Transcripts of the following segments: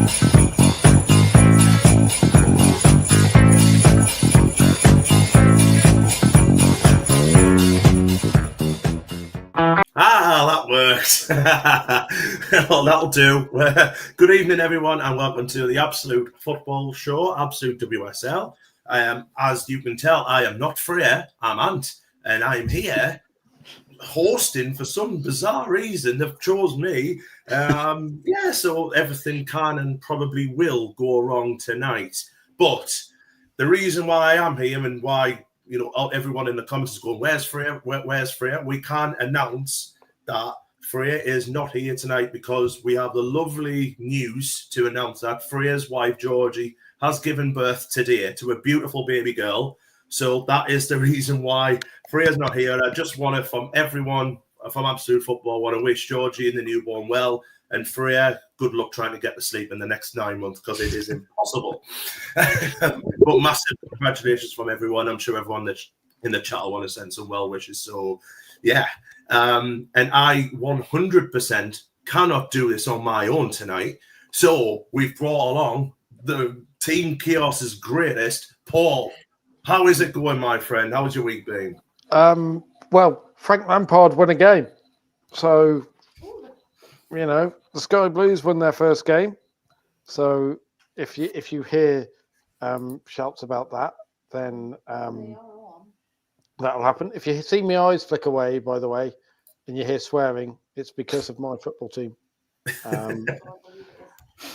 That works. Well, that'll do. Good evening, everyone, and welcome to the Absolute Football Show, Absolute WSL. As you can tell, I am not Freya, I'm Ant, and I'm here hosting for some bizarre reason. They've chosen me. So everything can and probably will go wrong tonight. But the reason why I am here and why everyone in the comments is going, "Where's Freya? Where's Freya?" We can announce that Freya is not here tonight because we have the lovely news to announce that Freya's wife, Georgie, has given birth today to a beautiful baby girl. So that is the reason why Freya's not here. I just want to, from everyone from Absolute Football, want to wish Georgie and the newborn well. And Freya, good luck trying to get to sleep in the next 9 months because it is impossible. But massive congratulations from everyone. I'm sure everyone that's in the chat will want to send some well wishes. So, yeah. And I 100% cannot do this on my own tonight. So we've brought along the Team Chaos's greatest, Paul. How is it going, my friend? How's your week been? Well, Frank Lampard won a game. So, the Sky Blues won their first game. So if you hear shouts about that, then that'll happen. If you see my eyes flick away, by the way, and you hear swearing, it's because of my football team.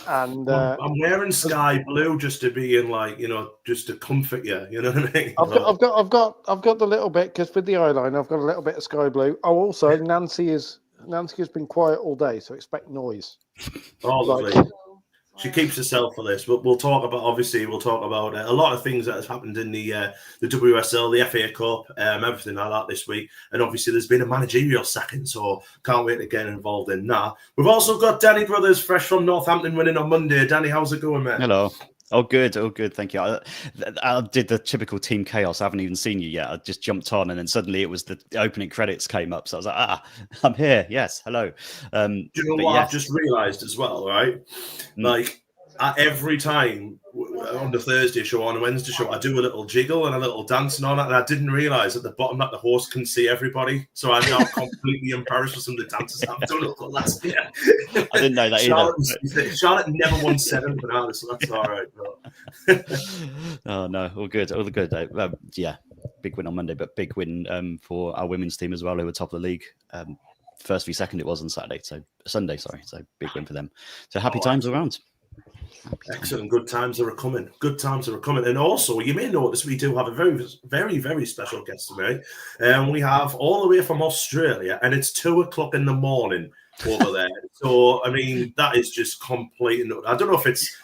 I'm wearing sky blue just to be in, just to comfort you. You know what I mean? I've got the little bit because with the eyeliner, I've got a little bit of sky blue. Oh, also Nancy has been quiet all day, so expect noise. Oh, lovely. She keeps herself for this. We'll talk about a lot of things that has happened in the WSL, the FA Cup, everything like that this week. And obviously there's been a managerial sacking, so can't wait to get involved in that. We've also got Danny Brothers, fresh from Northampton, winning on Monday. Danny, how's it going, man? Hello. Oh, good. Thank you. I did the typical Team Chaos. I haven't even seen you yet. I just jumped on, and then suddenly it was the opening credits came up. So I was like, I'm here. Yes, hello. Do you know what I've just realised as well, right? Every time on the Thursday show, on a Wednesday show, I do a little jiggle and a little dance and all that, and I didn't realise at the bottom that the host can see everybody. So I'm now completely embarrassed with some of the dances I've done over the last year. I didn't know that either. Charlotte never once said anything about this, so that's all right. Oh, no, all good. Yeah, big win on Monday, but big win for our women's team as well, who were top of the league. First v second it was on Sunday, so big win for them. So happy times around. Excellent. Good times are coming. And also, you may notice we do have a very, very, very special guest today. We have all the way from Australia, and it's 2:00 in the morning over there. So, I mean, that is just complete. I don't know if it's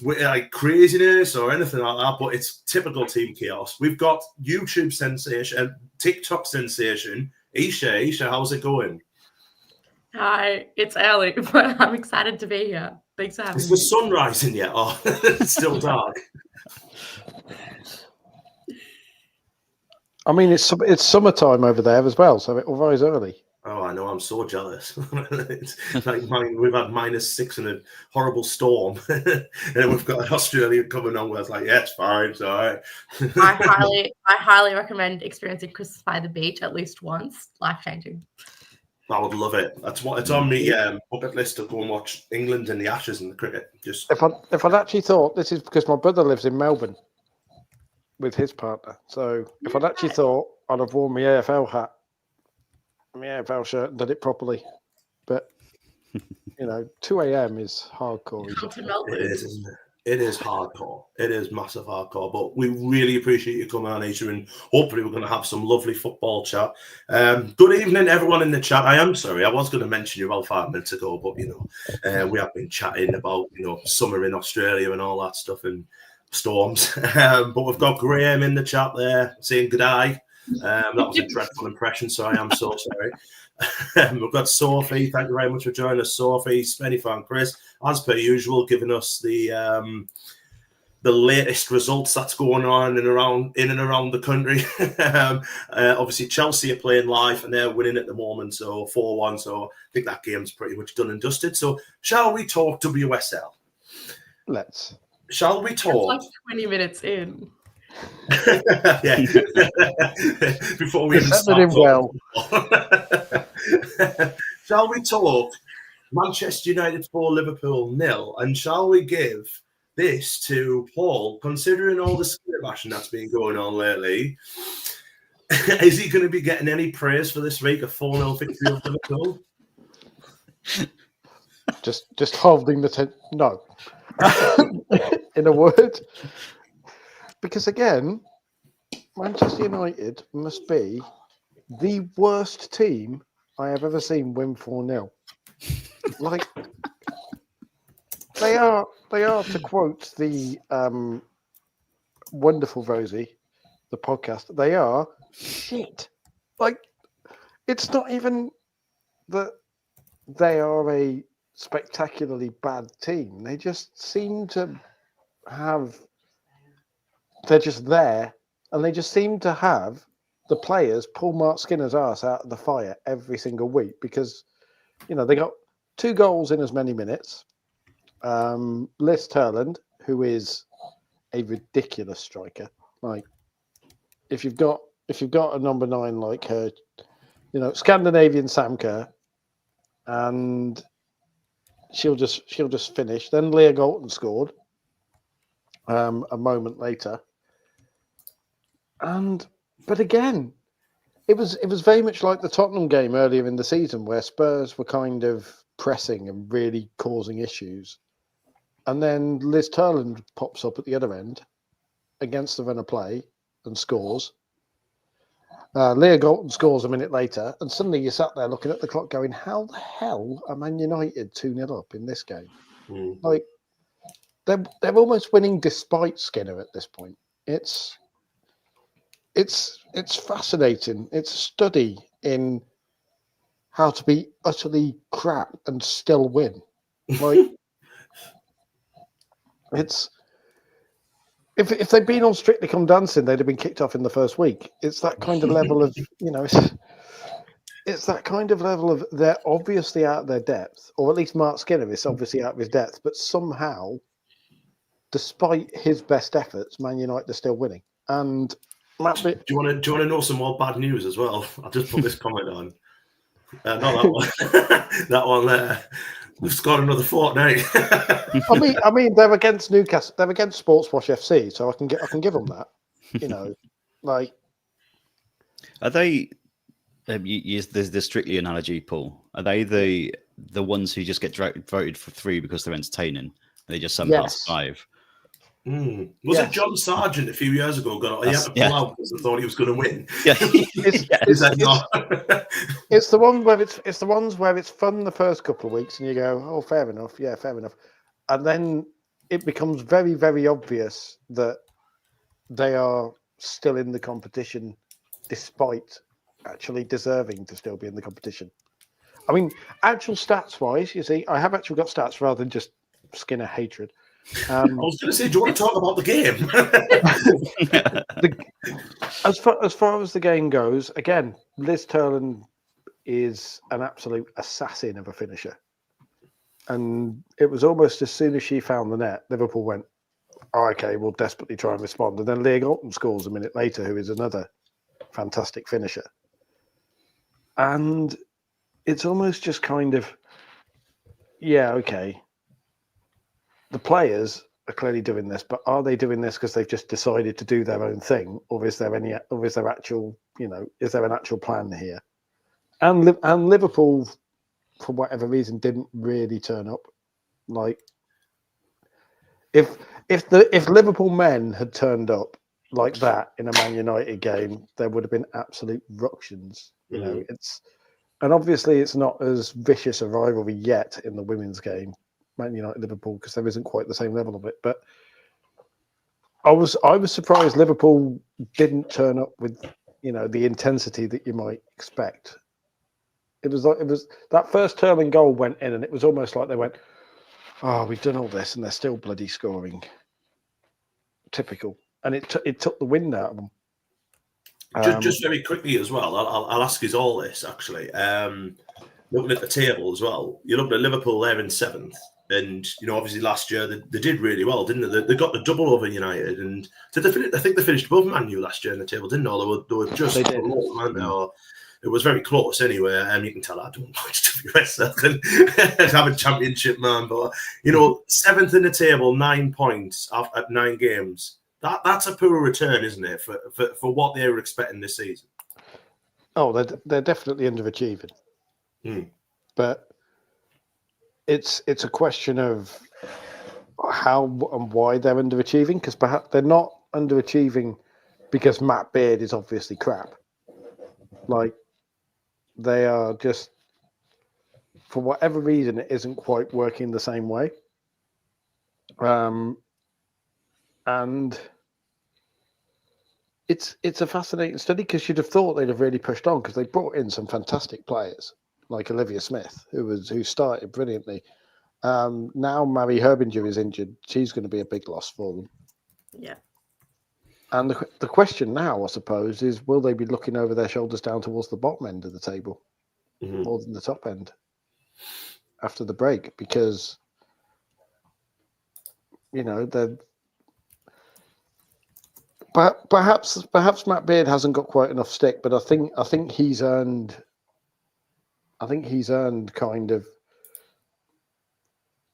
like craziness or anything like that, but it's typical Team Chaos. We've got YouTube sensation, TikTok sensation, Isha. Isha, how's it going? Hi, it's early, but I'm excited to be here. Thanks for having me. Is the sun rising yet? Or it's still dark? I mean, it's summertime over there as well, so it will rise early. Oh, I know. I'm so jealous. It's like we've had -6 and a horrible storm, and then we've got Australia coming on where it's like, yeah, it's fine, it's all right. I highly recommend experiencing Christmas by the beach at least once. Life-changing. I would love it. It's on my bucket list to go and watch England in the Ashes and the cricket. Just if I'd actually thought, this is because my brother lives in Melbourne with his partner. So if I'd actually thought, I'd have worn my AFL hat, my AFL shirt, and done it properly. But 2 a.m. is hardcore. It is, isn't it? It is hardcore. It is massive hardcore. But we really appreciate you coming on, Isha, and hopefully we're going to have some lovely football chat. Good evening, everyone in the chat. I am sorry, I was going to mention you about 5 minutes ago, but we have been chatting about summer in Australia and all that stuff and storms. But we've got Graham in the chat there saying good day. That was a dreadful impression, so I am so sorry. We've got Sophie. Thank you very much for joining us, Sophie. Spenny Fan Chris, as per usual, giving us the latest results that's going on in and around the country. Obviously, Chelsea are playing live and they're winning at the moment, so 4-1. So I think that game's pretty much done and dusted. So shall we talk WSL? let's. Shall we It's talk? like 20 minutes in. Yeah. Before we even Set start it in well. talking. Shall we talk Manchester United 4, Liverpool 0? And shall we give this to Paul, considering all the skill bashing that's been going on lately? Is he going to be getting any praise for this week, a 4-0 victory of Liverpool? Just holding the no. In a word, because again, Manchester United must be the worst team I have ever seen win 4-0. Like they are, to quote the wonderful Rosie, the podcast, they are shit. Like it's not even that they are a spectacularly bad team. They just seem to have, they're just there, and they just seem to have the players pull Mark Skinner's ass out of the fire every single week because, you know, they got 2 goals in as many minutes. Liz Turland, who is a ridiculous striker, like if you've got a number 9 like her, you know, Scandinavian Sam Kerr, and she'll just finish. Then Leah Galton scored a moment later, but again, it was very much like the Tottenham game earlier in the season where Spurs were kind of pressing and really causing issues, and then Liz Turland pops up at the other end against the run of play and scores. Leah Galton scores a minute later, and suddenly you sat there looking at the clock going, how the hell are Man United 2-0 up in this game? Like, they're almost winning despite Skinner at this point. It's fascinating. It's a study in how to be utterly crap and still win. Like, it's... If they'd been on Strictly Come Dancing, they'd have been kicked off in the first week. It's that kind of level of, you know, it's that kind of level of they're obviously out of their depth, or at least Mark Skinner is obviously out of his depth, but somehow, despite his best efforts, Man United are still winning. And Matt, do you want to know some more bad news as well? I'll just put this comment on. Not that one. That one there. We've scored another fortnight. I mean, they're against Newcastle. They're against Sportswash FC, so I can give them that. You know, like, are they? Use the Strictly analogy, Paul. Are they the ones who just get voted for 3 because they're entertaining? And they just somehow survive. Was it John Sargent a few years ago? He had to pull out because they thought he was going to win. Yeah, it's the one where it's the ones where it's fun the first couple of weeks, and you go, oh, fair enough, yeah, fair enough, and then it becomes very, very obvious that they are still in the competition, despite actually deserving to still be in the competition. I mean, actual stats wise, you see, I have actually got stats rather than just Skinner hatred. I was going to say, do you want to talk about the game? As far as the game goes, again, Liz Turland is an absolute assassin of a finisher. And it was almost as soon as she found the net, Liverpool went, oh, okay, we'll desperately try and respond. And then Leah Galton scores a minute later, who is another fantastic finisher. And it's almost just kind of, yeah, okay. The players are clearly doing this, but are they doing this because they've just decided to do their own thing, or is there actual, you know, is there an actual plan here? And Liverpool, for whatever reason, didn't really turn up. Like, if Liverpool men had turned up like that in a Man United game, there would have been absolute ructions. You know, and obviously it's not as vicious a rivalry yet in the women's game, Man United Liverpool, because there isn't quite the same level of it. But I was surprised Liverpool didn't turn up with, you know, the intensity that you might expect. It was that first Turling goal went in, and it was almost like they went, "Oh, we've done all this, and they're still bloody scoring." Typical, and it took the wind out of them. Just very quickly as well, I'll ask you all this actually. Looking at the table as well, you looked at Liverpool there in 7th. And, obviously last year they did really well, didn't they? They got the double over United. And did they I think they finished above Man U last year in the table, didn't they? They were just below, weren't they? Or it was very close anyway. You can tell I don't watch WSL and I'm a championship man. But, 7th in the table, 9 points at 9 games. That's a poor return, isn't it, for what they were expecting this season? Oh, they're definitely underachieving. But it's a question of how and why they're underachieving, because perhaps they're not underachieving because Matt Beard is obviously crap. Like, they are just, for whatever reason, it isn't quite working the same way. And it's a fascinating study, because you'd have thought they'd have really pushed on, because they brought in some fantastic players like Olivia Smith, who started brilliantly. Now Mary Herbinger is injured. She's going to be a big loss for them. Yeah. And the question now, I suppose, is will they be looking over their shoulders down towards the bottom end of the table more than the top end after the break? Because, they're perhaps Matt Beard hasn't got quite enough stick, but I think he's earned kind of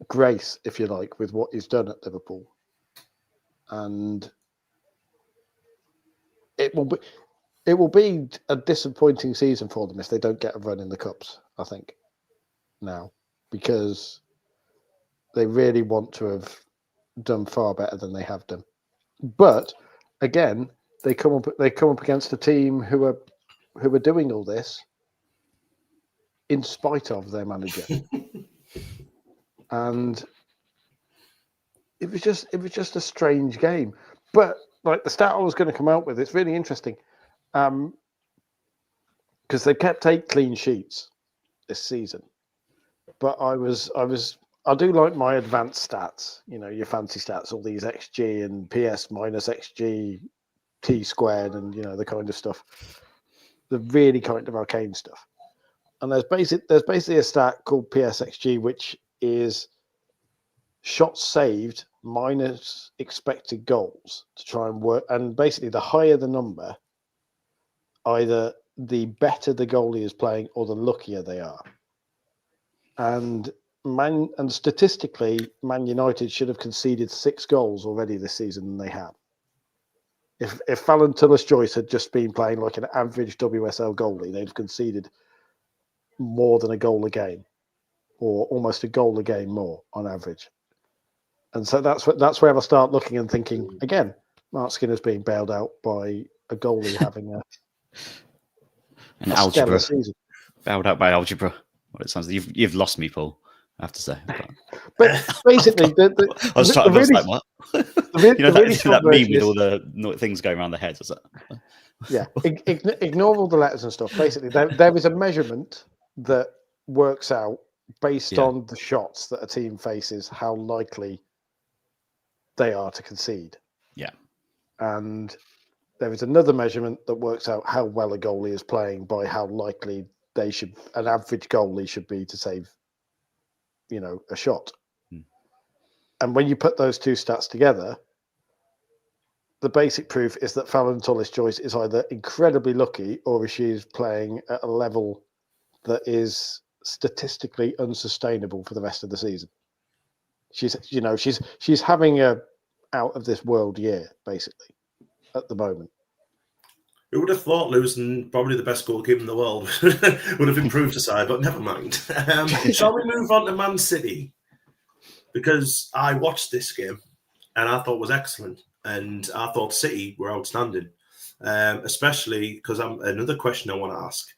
grace, if you like, with what he's done at Liverpool. And it will be a disappointing season for them if they don't get a run in the cups, I think, now, because they really want to have done far better than they have done. But again, they come up against a team who are doing all this in spite of their manager. And it was just a strange game. But like the stat I was going to come out with, it's really interesting, because they kept 8 clean sheets this season. But I do like my advanced stats, your fancy stats, all these XG and PS minus XG, T squared, and the kind of stuff, the really kind of arcane stuff. And there's basically a stat called PSXG, which is shots saved minus expected goals to try and work. And basically, the higher the number, either the better the goalie is playing or the luckier they are. And statistically, Man United should have conceded 6 goals already this season than they have. If Fallon Tullis-Joyce had just been playing like an average WSL goalie, they'd have conceded more than a goal a game, or almost a goal a game more on average. And so that's where I start looking and thinking again. Mark Skinner's being bailed out by a goalie having an algebra season. Bailed out by algebra. What it sounds like. You've lost me, Paul. I have to say. But basically, I was like, what? That meme with all the things going around the heads, is it? Yeah, ignore all the letters and stuff. Basically, there is a measurement that works out based on the shots that a team faces, how likely they are to concede. Yeah. And there is another measurement that works out how well a goalie is playing by how likely an average goalie should be to save, a shot. And when you put those two stats together, the basic proof is that Fallon Tullis-Joyce is either incredibly lucky or she is playing at a level that is statistically unsustainable for the rest of the season. She's having a out of this world year, basically, at the moment. Who would have thought losing probably the best goalkeeper in the world would have improved the side, but never mind. Shall we move on to Man City? Because I watched this game and I thought it was excellent. And I thought City were outstanding, especially because another question I want to ask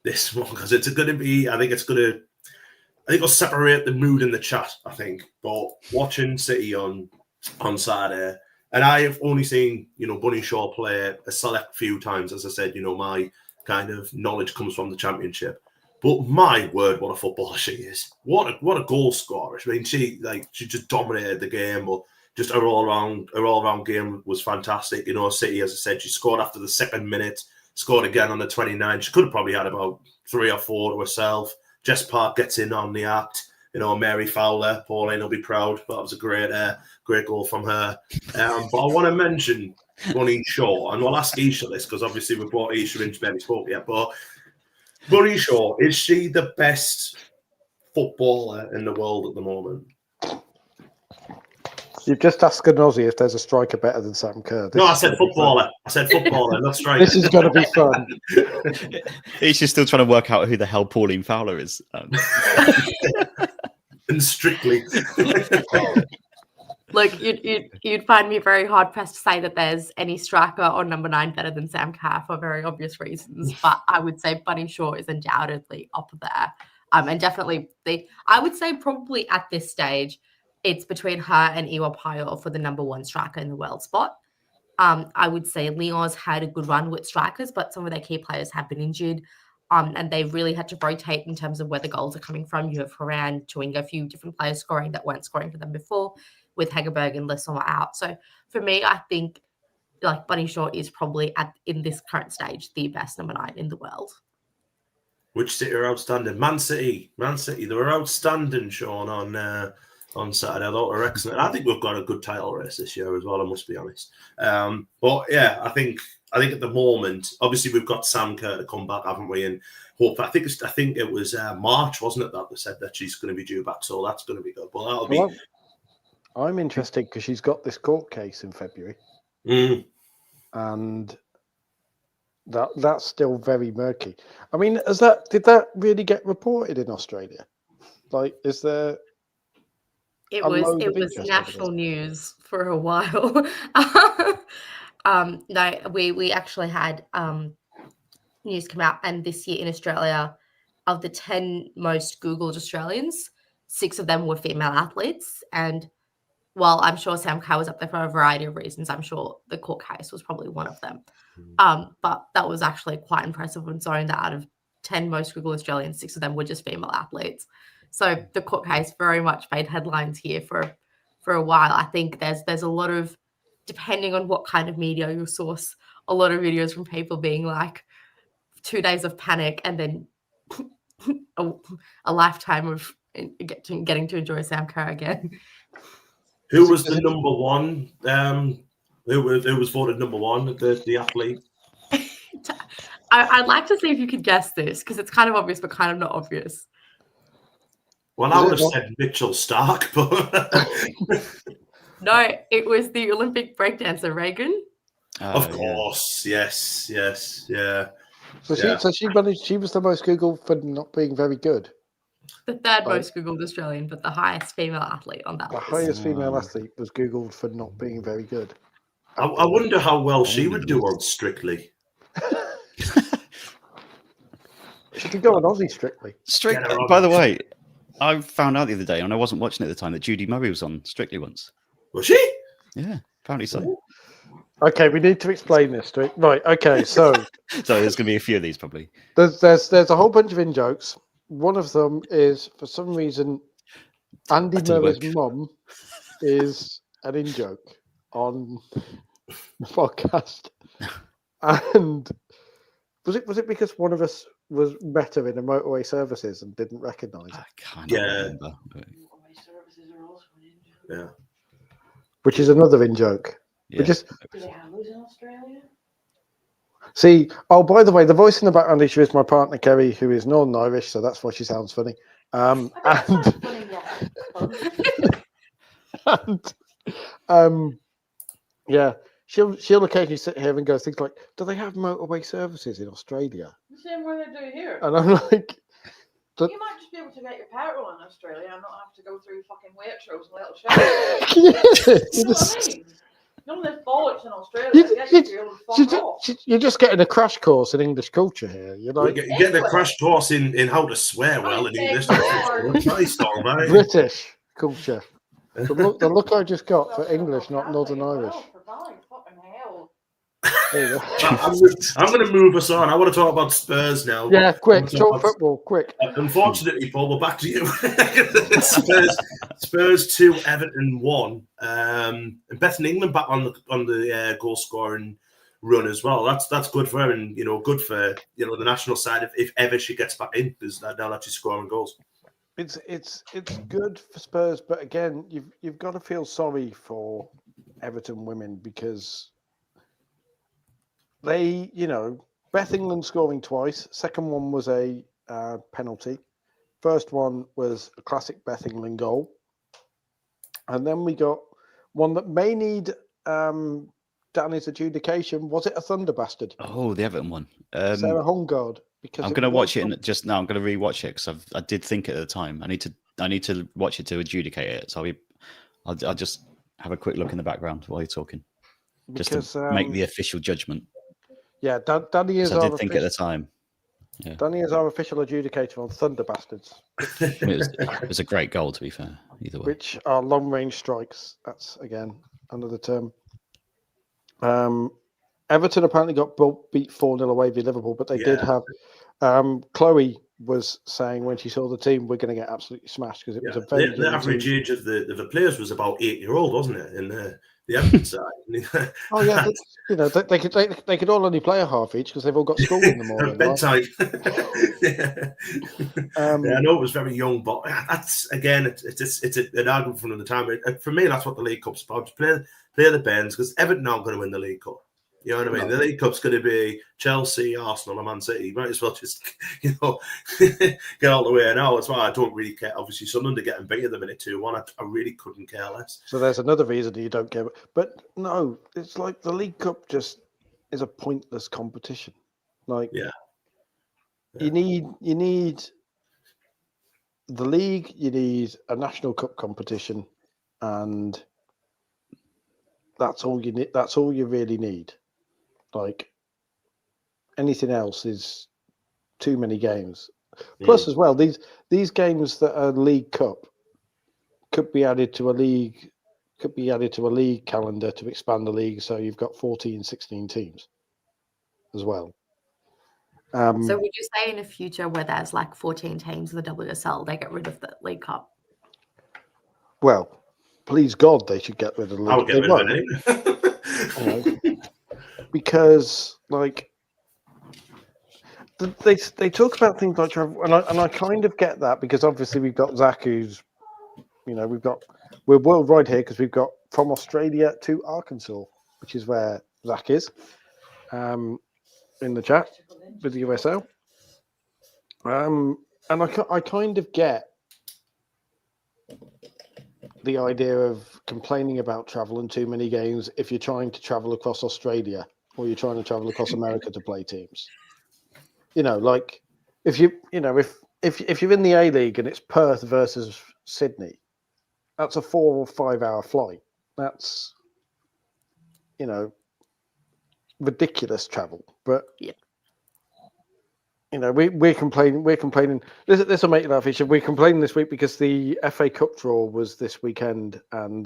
this one, because it's going to be, I think it'll separate the mood in the chat, I think. But watching City on Saturday, and I have only seen, Bunny Shaw play a select few times. As I said, my kind of knowledge comes from the Championship. But my word, what a footballer she is! What a goal scorer! I mean, she just dominated the game. But just her all round game was fantastic. City, as I said, she scored after the 2nd minute, scored again on the 29th. She could have probably had about 3 or 4 to herself. Jess Park gets in on the act. Mary Fowler, Pauline will be proud. But that was a great goal from her. But I want to mention Bunny Shaw, and we'll ask Isha this because obviously we brought Isha into Benny Sport yet. But Bunny Shaw, is she the best footballer in the world at the moment? You've just asked an Aussie if there's a striker better than Sam Kerr. No, I said footballer. Not striker. This is going to be fun. He's just still trying to work out who the hell Pauline Fowler is. And Strictly. Look, you'd find me very hard pressed to say that there's any striker or number 9 better than Sam Kerr for very obvious reasons. But I would say Bunny Shaw is undoubtedly up there. And definitely, I would say probably at this stage, it's between her and Iwa Payot for the number 1 striker in the world spot. I would say Lyon's had a good run with strikers, but some of their key players have been injured. And they really had to rotate in terms of where the goals are coming from. You have Horan, Chewinga, a few different players scoring that weren't scoring for them before, with Hegerberg and Lisson out. So for me, I think like Bunny Shaw is probably in this current stage the best number 9 in the world. Which City are outstanding? Man City. They were outstanding, Sean, on Saturday. I thought they were excellent. I think we've got a good title race this year as well, I must be honest. But yeah, I think at the moment, obviously we've got Sam Kerr to come back, haven't we? And hope. I think it was March, wasn't it, that they said that she's going to be due back. So that's going to be good. But that'll be. I'm interested because she's got this court case in February, and that's still very murky. I mean, did that really get reported in Australia? Like, is there? It was national news for a while. No, we actually had news come out, and this year in Australia, of the 10 most Googled Australians, 6 of them were female athletes. And while I'm sure Sam Kerr was up there for a variety of reasons, I'm sure the court case was probably one of them. But that was actually quite impressive, considering that out of 10 most Googled Australians, 6 of them were just female athletes. So the court case very much made headlines here for a while. I think there's a lot of, depending on what kind of media you source, a lot of videos from people being like 2 days of panic and then a lifetime of getting to enjoy Sam Kerr again. Who was the number 1? Who was voted number 1? The athlete. I'd like to see if you could guess this because it's kind of obvious, but kind of not obvious. Well, I would have said Mitchell Stark, but no, it was the Olympic breakdancer Reagan. Of course, yes, yeah. So she was the most Googled for not being very good. The third most Googled Australian, but the highest female athlete on that list. The highest female athlete was Googled for not being very good. I wonder how well she would do on Strictly. She could go on Aussie Strictly. By the way, I found out the other day, and I wasn't watching at the time, that Judy Murray was on Strictly once. Was she? Yeah, apparently so. Okay, we need to explain this. Right, okay, so... So there's going to be a few of these, probably. There's a whole bunch of in-jokes. One of them is, for some reason, Andy Murray's mum is an in-joke on the podcast. And was it because one of us was better in the motorway services and didn't recognise it? I can't remember. Yeah. Which is another in-joke. Yeah. Do they have those in Australia? See, by the way, the voice in the background issue is my partner Kerry, who is Northern Irish, so that's why she sounds funny. Yeah, she'll occasionally sit here and go things like, "Do they have motorway services in Australia?" The same way they do here. And I'm like, you might just be able to get your petrol in Australia and not have to go through fucking Waitrose and little shops. You know what I mean? None of this bollocks in Australia. You're just getting a crash course in English culture here. You're like, you get a crash course in how to swear well in English. British culture. The look I just got for English, not Northern Irish. I'm going to move us on. I want to talk about Spurs now. Yeah, quick. Talk football, quick. Unfortunately, Paul, we're back to you. Spurs 2, Everton 1. And Beth England back on the goal scoring run as well. That's good for her, and good for the national side if ever she gets back in, because now that she's scoring goals. it's good for Spurs, but again, you've got to feel sorry for Everton women because they, Beth England scoring twice. Second one was a penalty. First one was a classic Beth England goal, and then we got one that may need Danny's adjudication. Was it a thunder bastard? Oh, the Everton one. Sarah Hongard. Because I'm going to watch it just now. I'm going to rewatch it because I did think it at the time. I need to watch it to adjudicate it. So I'll just have a quick look in the background while you're talking, just to make the official judgment. Yeah, Danny is. I did think at the time. Yeah. Danny is our official adjudicator on Thunder Bastards. It was a great goal, to be fair. Either way, which are long range strikes. That's again another term. Everton apparently got beat 4-0 away via Liverpool, but they did have. Chloe was saying when she saw the team, we're going to get absolutely smashed because it was a very. The average age of the players was about 8-year-old, wasn't it? In the Everton side. Oh yeah, they could all only play a half each because they've all got school in the morning. Bedtime. I know it was very young, but that's again, it's an argument from the time. For me, that's what the League Cup's about. Play the Bens because Everton aren't going to win the League Cup. You know what I mean? No. The League Cup's going to be Chelsea, Arsenal, and Man City. You might as well just, get out the way now. That's why I don't really care. Obviously, Sunderland are getting beat at the minute 2-1. I really couldn't care less. So there's another reason you don't care. But no, it's like the League Cup just is a pointless competition. Like, you need the league, you need a National Cup competition, and that's all you need. That's all you really need. Like anything else is too many games. Plus, as well, these games that are League Cup could be added to a league calendar to expand the league. So you've got 14, 16 teams as well. So would you say in the future where there's like 14 teams in the WSL, they get rid of the League Cup? Well, please God, they should get rid of the League. I'll get rid of it. Because like they talk about things like travel, and I kind of get that because obviously we've got Zach, who's we're worldwide here because we've got from Australia to Arkansas, which is where Zach is, in the chat with the USL, and I kind of get the idea of complaining about travel and too many games if you're trying to travel across Australia or you're trying to travel across America to play teams. Like if you're in the A League and it's Perth versus Sydney, that's a 4 or 5 hour flight. That's ridiculous travel. But we're complaining. This will make you laugh, Isha. We're complaining this week because the FA Cup draw was this weekend, and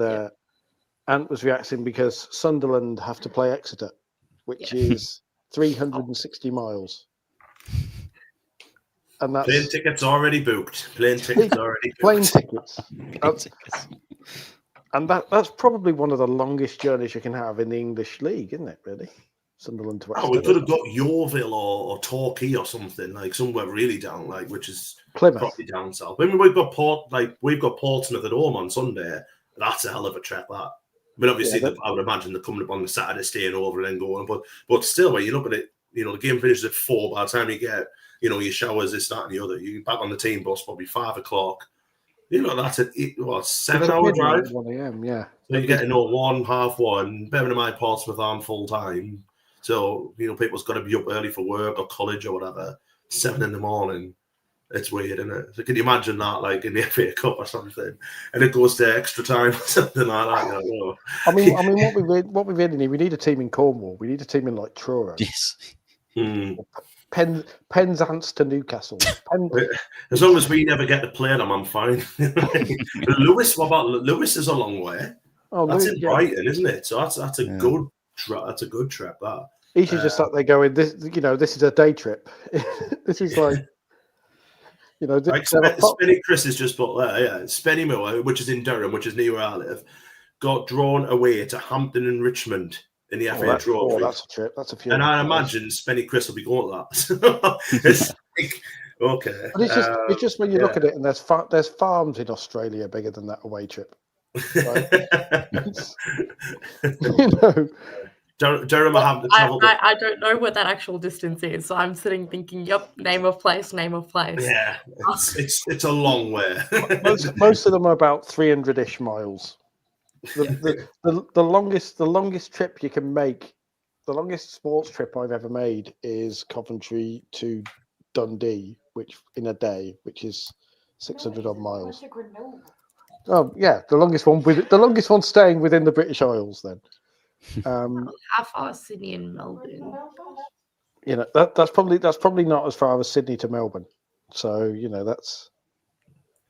Ant was reacting because Sunderland have to play Exeter, which is 360 miles. And that's plane tickets already booked. Plane tickets. And that's probably one of the longest journeys you can have in the English league, isn't it? Really, Sunderland to Exeter. We could have got Yeovil or Torquay or something like somewhere really down, like which is Plymouth, probably down south. I mean, we've got Portsmouth at home on Sunday. That's a hell of a trip. That. I mean, obviously, I would imagine they're coming up on the Saturday, staying over and then going. But still, when you look at it, the game finishes at 4. By the time you get, your showers, this, that, and the other, you're back on the team bus probably 5 o'clock. That's a 7-hour drive. 1 a.m. Yeah. So you're getting 1:30. Bearing in mind Portsmouth aren't full time, so people's got to be up early for work or college or whatever. 7 a.m. It's weird, isn't it? So can you imagine that, like in the FA Cup or something, and it goes to extra time or something like that? I mean, what we really need, we need a team in Cornwall. We need a team in like Truro. Yes. Penzance to Newcastle. As long as we never get to play them, I'm fine. Lewis, what about Lewis? Is a long way. Oh, that's in Brighton, isn't it? So that's a good trip. That Isha's just sat there going, this is a day trip. This is like. Like Spenny Chris is just put there, Spenny Moore, which is in Durham, which is near where I live, got drawn away to Hampton and Richmond in the FA Trophy. That's a trip. That's a few. And I imagine Spenny Chris will be going to that. It's like, Okay. But it's just when you look at it, and there's farms in Australia bigger than that away trip. Right? You know, Jeremy having to travel. I don't know what that actual distance is, so I'm sitting thinking, yep, name of place. Yeah, it's a long way. most of them are about 300-ish miles. The longest trip you can make, the longest sports trip I've ever made is Coventry to Dundee, which in a day, which is 600 odd miles. Oh yeah, the longest one staying within the British Isles. Then, How far is Sydney and Melbourne? you know that's probably not as far as Sydney to Melbourne. So you know that's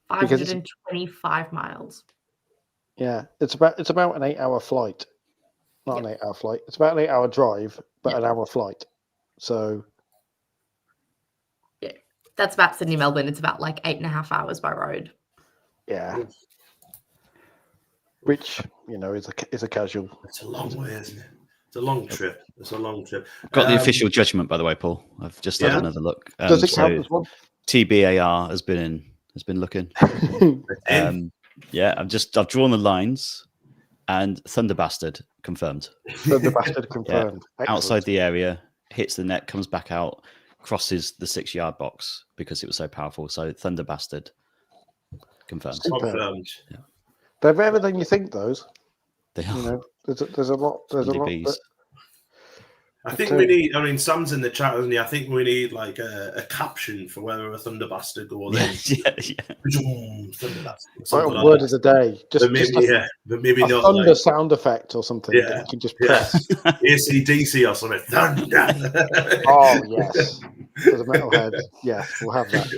525 miles. yeah, it's about an 8-hour flight, not an 8-hour flight. It's about an 8-hour drive, but an hour flight. So yeah, that's about Sydney Melbourne. It's about like 8.5 hours by road. yeah. Which you know is a casual. It's a long way, isn't it? It's a long trip. Got the official judgment, by the way, Paul. I've just had another look. Does it count as one? TBAR has been looking. I've drawn the lines, and Thunder Bastard confirmed. Thunder Bastard confirmed. Yeah. Outside the area, hits the net, comes back out, crosses the 6-yard box because it was so powerful. So Thunder Bastard confirmed. Confirmed. Yeah. They're rarer than you think. Those. They are. You know, there's a lot. There's a lot. I think we need. I mean, Sam's in the chat, isn't he? I think we need like a caption for whether a Thunder Bastard goes in. Thunder Bastard. Like word of the day. Just maybe a not thunder like, sound effect or something. Yeah, that you can just press. AC/DC or something. Thunder. Oh yes, for the metalhead. Yes, we'll have that.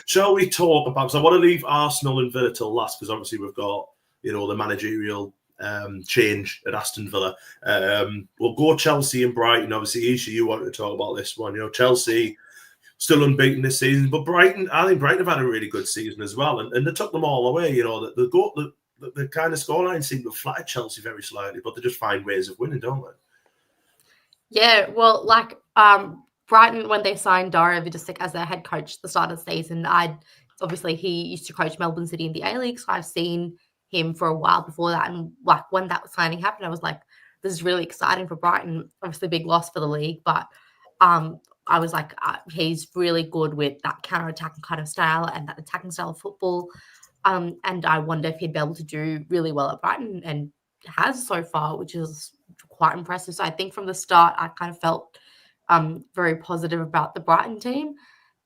Shall we talk about? So I want to leave Arsenal and Villa till last because obviously we've got the managerial change at Aston Villa. We'll go Chelsea and Brighton. Obviously, Isha, you wanted to talk about this one. Chelsea still unbeaten this season, but Brighton, I think Brighton have had a really good season as well, and they took them all away. The kind of scoreline seemed to flatter Chelsea very slightly, but they just find ways of winning, don't they? Yeah, well, like Brighton, when they signed Dario Vidicic as their head coach at the start of the season, obviously he used to coach Melbourne City in the A-League, so I've seen him for a while before that. And like when that signing happened, I was like, this is really exciting for Brighton. Obviously, big loss for the league, but I was like, he's really good with that counter-attacking kind of style and that attacking style of football. And I wonder if he'd be able to do really well at Brighton, and has so far, which is quite impressive. So I think from the start, I kind of felt very positive about the Brighton team,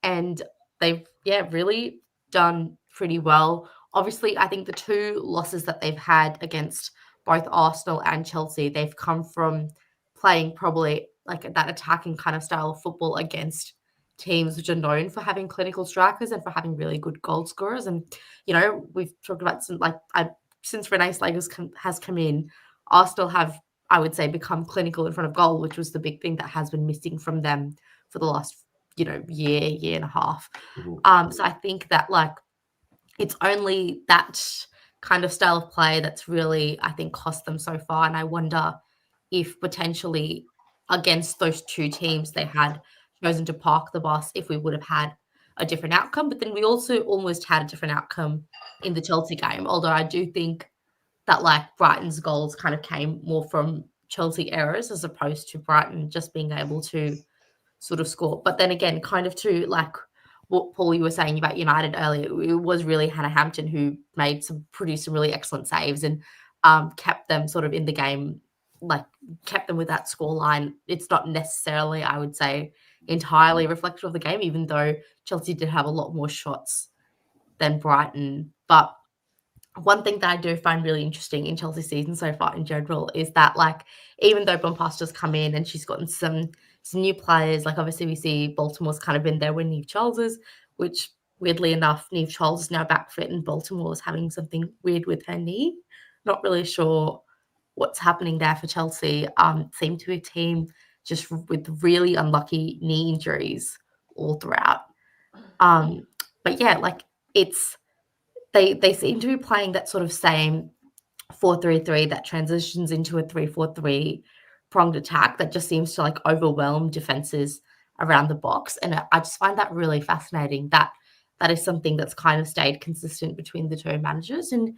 and they've really done pretty well. Obviously, I think the two losses that they've had against both Arsenal and Chelsea, they've come from playing probably like that attacking kind of style of football against teams which are known for having clinical strikers and for having really good goal scorers. And we've talked about some since Renee Slager has come in, Arsenal have, I would say, become clinical in front of goal, which was the big thing that has been missing from them for the last, year and a half. Mm-hmm. So I think that it's only that kind of style of play that's really, I think, cost them so far. And I wonder if potentially against those two teams they had chosen to park the bus, if we would have had a different outcome. But then we also almost had a different outcome in the Chelsea game, although I do think that Brighton's goals kind of came more from Chelsea errors as opposed to Brighton just being able to sort of score. But then again, kind of to what Paul, you were saying about United earlier, it was really Hannah Hampton who produced some really excellent saves and kept them sort of in the game, kept them with that scoreline. It's not necessarily, I would say, entirely reflective of the game, even though Chelsea did have a lot more shots than Brighton. But one thing that I do find really interesting in Chelsea's season so far in general is that even though Bompasta's come in and she's gotten some new players, obviously we see Baltimore's kind of been there when Niamh Charles is, which weirdly enough, Niamh Charles is now back fit and Baltimore is having something weird with her knee. Not really sure what's happening there for Chelsea. Seem to be a team just with really unlucky knee injuries all throughout. But yeah, it's they seem to be playing that sort of same 4-3-3 that transitions into a 3-4-3 pronged attack that just seems to overwhelm defenses around the box. And I just find that really fascinating. That is something that's kind of stayed consistent between the two managers and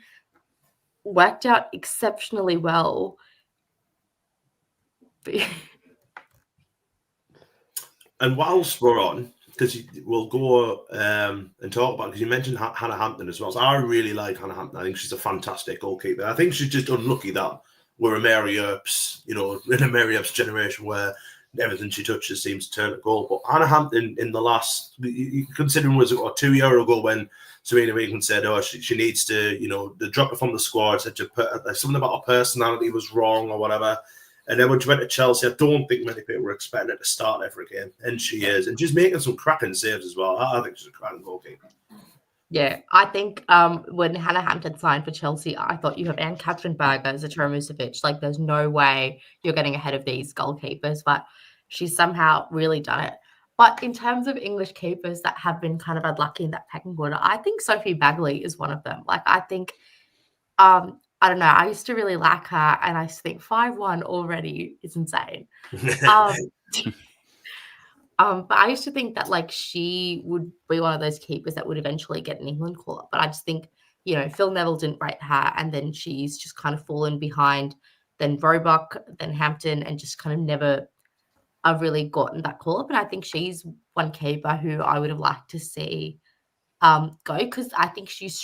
worked out exceptionally well. And whilst we're on, because we'll go and talk about, because you mentioned Hannah Hampton as well. So I really like Hannah Hampton. I think she's a fantastic goalkeeper. I think she's just unlucky that we're a Mary Earps, in a Mary Earps generation where everything she touches seems to turn to goal. But Hannah Hampton, in the last, considering was it 2 years ago when Serena Wiegman said, she needs to, the drop her from the squad, said something about her personality was wrong or whatever. And then when she went to Chelsea, I don't think many people were expecting her to start every game. And she is. And she's making some cracking saves as well. I think she's a cracking goalkeeper. Yeah, I think when Hannah Hampton signed for Chelsea, I thought you have Anne-Catherine Berger, Zatra Musovic. Like, there's no way you're getting ahead of these goalkeepers. But she's somehow really done it. But in terms of English keepers that have been kind of unlucky in that pecking order, I think Sophie Bagley is one of them. Like, I think... I don't know. I used to really like her, and I used to think 5-1 already is insane. But I used to think that like she would be one of those keepers that would eventually get an England call up. But I just think, Phil Neville didn't rate her, and then she's just kind of fallen behind. Then Roebuck, then Hampton, and just kind of never really gotten that call up. And I think she's one keeper who I would have liked to see go, because I think she's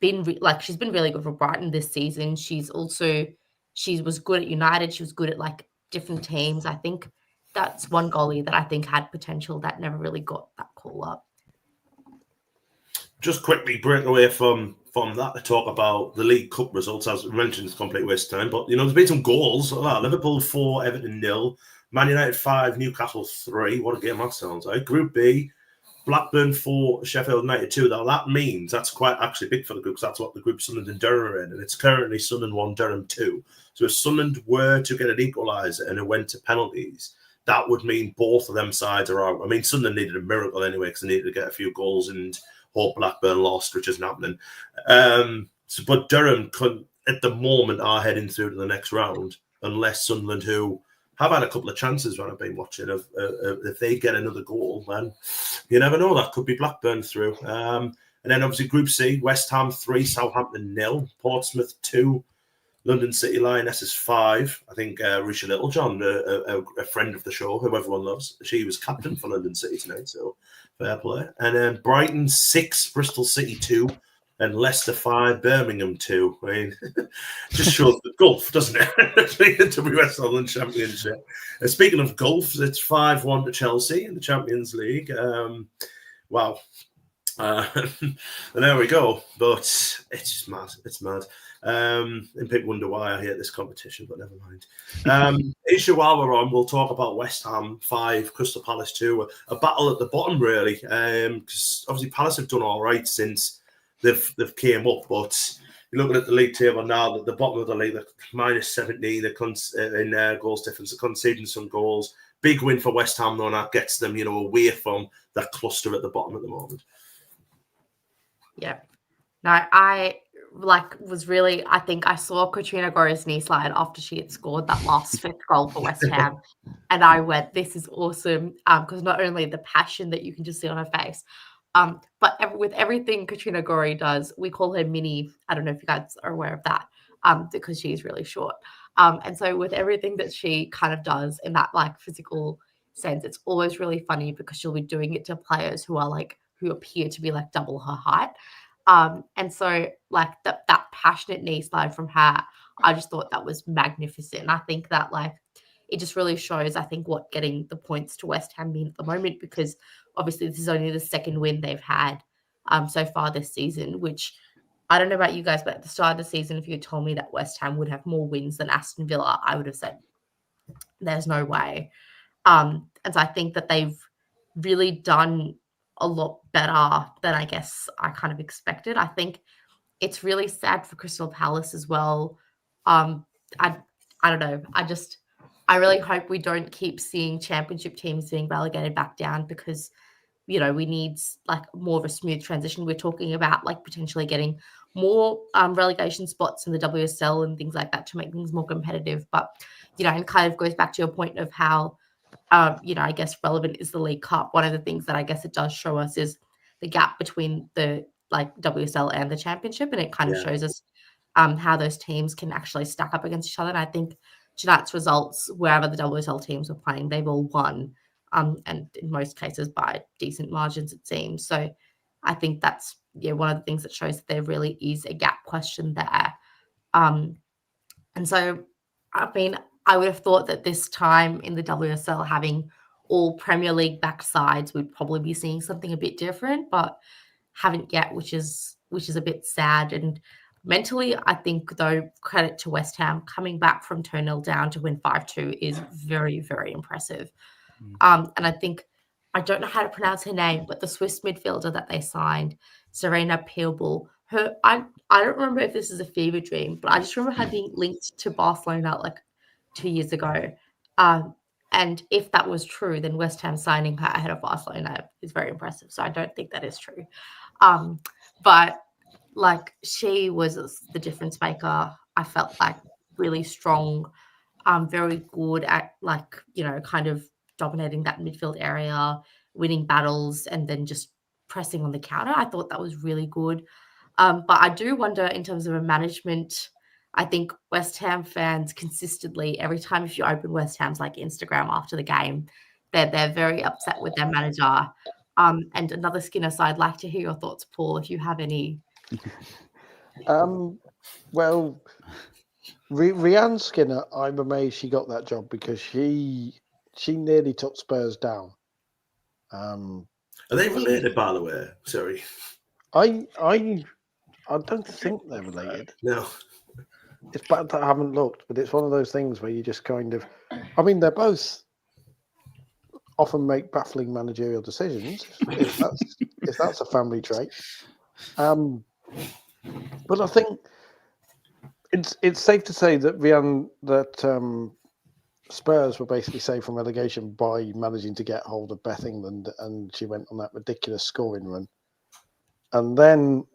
been she's been really good for Brighton this season. She was good at United. She was good at like different teams. I think that's one goalie that I think had potential that never really got that call up. Just quickly break away from that to talk about the League Cup results. As we mentioned, it's complete waste of time, but there's been some goals. Liverpool 4, Everton 0, Man United 5, Newcastle 3. What a game that sounds like. Group B, Blackburn 4, Sheffield United 2. Now, that means that's quite actually big for the group, because that's what the group Sunderland and Durham are in, and it's currently Sunderland 1, Durham 2. So if Sunderland were to get an equaliser and it went to penalties, that would mean both of them sides are out. I mean, Sunderland needed a miracle anyway, because they needed to get a few goals and hope Blackburn lost, which isn't happening. But Durham, at the moment, are heading through to the next round, unless Sunderland, who have had a couple of chances when I've been watching, if they get another goal, then you never know. That could be Blackburn through. And then obviously Group C, West Ham 3, Southampton 0, Portsmouth 2, London City Lionesses 5. I think Risha Littlejohn, a friend of the show, who everyone loves, she was captain for London City tonight, so fair play. And then Brighton 6, Bristol City 2, and Leicester 5, Birmingham 2. I mean, just shows the gulf, doesn't it? Between the WSL and Championship. And speaking of gulf, it's 5-1 to Chelsea in the Champions League. Wow. And there we go. But it's just mad. It's mad. And people wonder why I hate this competition, but never mind. Isha, while we're on, we'll talk about West Ham 5, Crystal Palace 2. A battle at the bottom, really. Because obviously Palace have done all right since they've came up, but you're looking at the league table now, at the bottom of the league, minus 17 in goals difference, they're conceding some goals. Big win for West Ham, though, and that gets them, away from that cluster at the bottom at the moment. Yeah. No, I think I saw Katrina Gore's knee slide after she had scored that last fifth goal for West Ham. And I went, this is awesome. Because not only the passion that you can just see on her face, but with everything Katrina Gore does, we call her Mini. I don't know if you guys are aware of that, because she's really short. And so with everything that she kind of does in that like physical sense, it's always really funny because she'll be doing it to players who appear to be like double her height. And so like that passionate knee slide from her, I just thought that was magnificent. And I think that like it just really shows, I think, what getting the points to West Ham mean at the moment, because obviously this is only the second win they've had so far this season, which I don't know about you guys, but at the start of the season, if you had told me that West Ham would have more wins than Aston Villa, I would have said there's no way. And so I think that they've really done a lot better than I guess I kind of expected. I think it's really sad for Crystal Palace as well. I don't know. I really hope we don't keep seeing championship teams being relegated back down, because, we need like more of a smooth transition. We're talking about like potentially getting more relegation spots in the WSL and things like that to make things more competitive. But, it kind of goes back to your point of how I guess relevant is the League Cup. One of the things that I guess it does show us is the gap between the WSL and the Championship, and it kind of shows us how those teams can actually stack up against each other. And I think tonight's results, wherever the WSL teams were playing, they've all won, and in most cases by decent margins, it seems. So I think that's one of the things that shows that there really is a gap question there. And so, I mean, I would have thought that this time in the WSL, having all Premier League backed sides, we'd probably be seeing something a bit different, but haven't yet, which is a bit sad. And mentally, I think, though, credit to West Ham, coming back from 2-0 down to win 5-2 is very, very impressive. And I think, I don't know how to pronounce her name, but the Swiss midfielder that they signed, Serena Pierbul, I don't remember if this is a fever dream, but I just remember her being linked to Barcelona like 2 years ago. And if that was true, then West Ham signing her ahead of Barcelona is very impressive. So I don't think that is true. But like, she was the difference maker. I felt like really strong, very good at kind of dominating that midfield area, winning battles, and then just pressing on the counter. I thought that was really good. But I do wonder, in terms of a management, I think West Ham fans consistently, every time if you open West Ham's Instagram after the game, they're very upset with their manager. And another Skinner side, I'd like to hear your thoughts, Paul, if you have any. Well, Rhiannon Skinner, I'm amazed she got that job, because she nearly took Spurs down. Are they related, by the way? Sorry. I don't think they're related. No. It's bad that I haven't looked, but it's one of those things where you just kind of... I mean, they're both often make baffling managerial decisions, if that's a family trait. But I think it's safe to say that Spurs were basically saved from relegation by managing to get hold of Beth England, and she went on that ridiculous scoring run. And then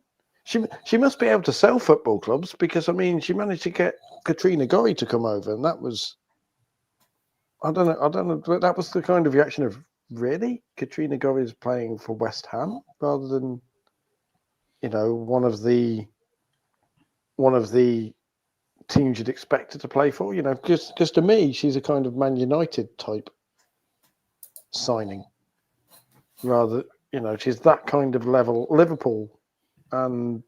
she must be able to sell football clubs, because, I mean, she managed to get Katrina Gorry to come over, and that was... I don't know, but that was the kind of reaction of, really? Katrina Gorry is playing for West Ham rather than, one of the teams you'd expect her to play for, because to me, she's a kind of Man United type signing. Rather, she's that kind of level. Liverpool, and,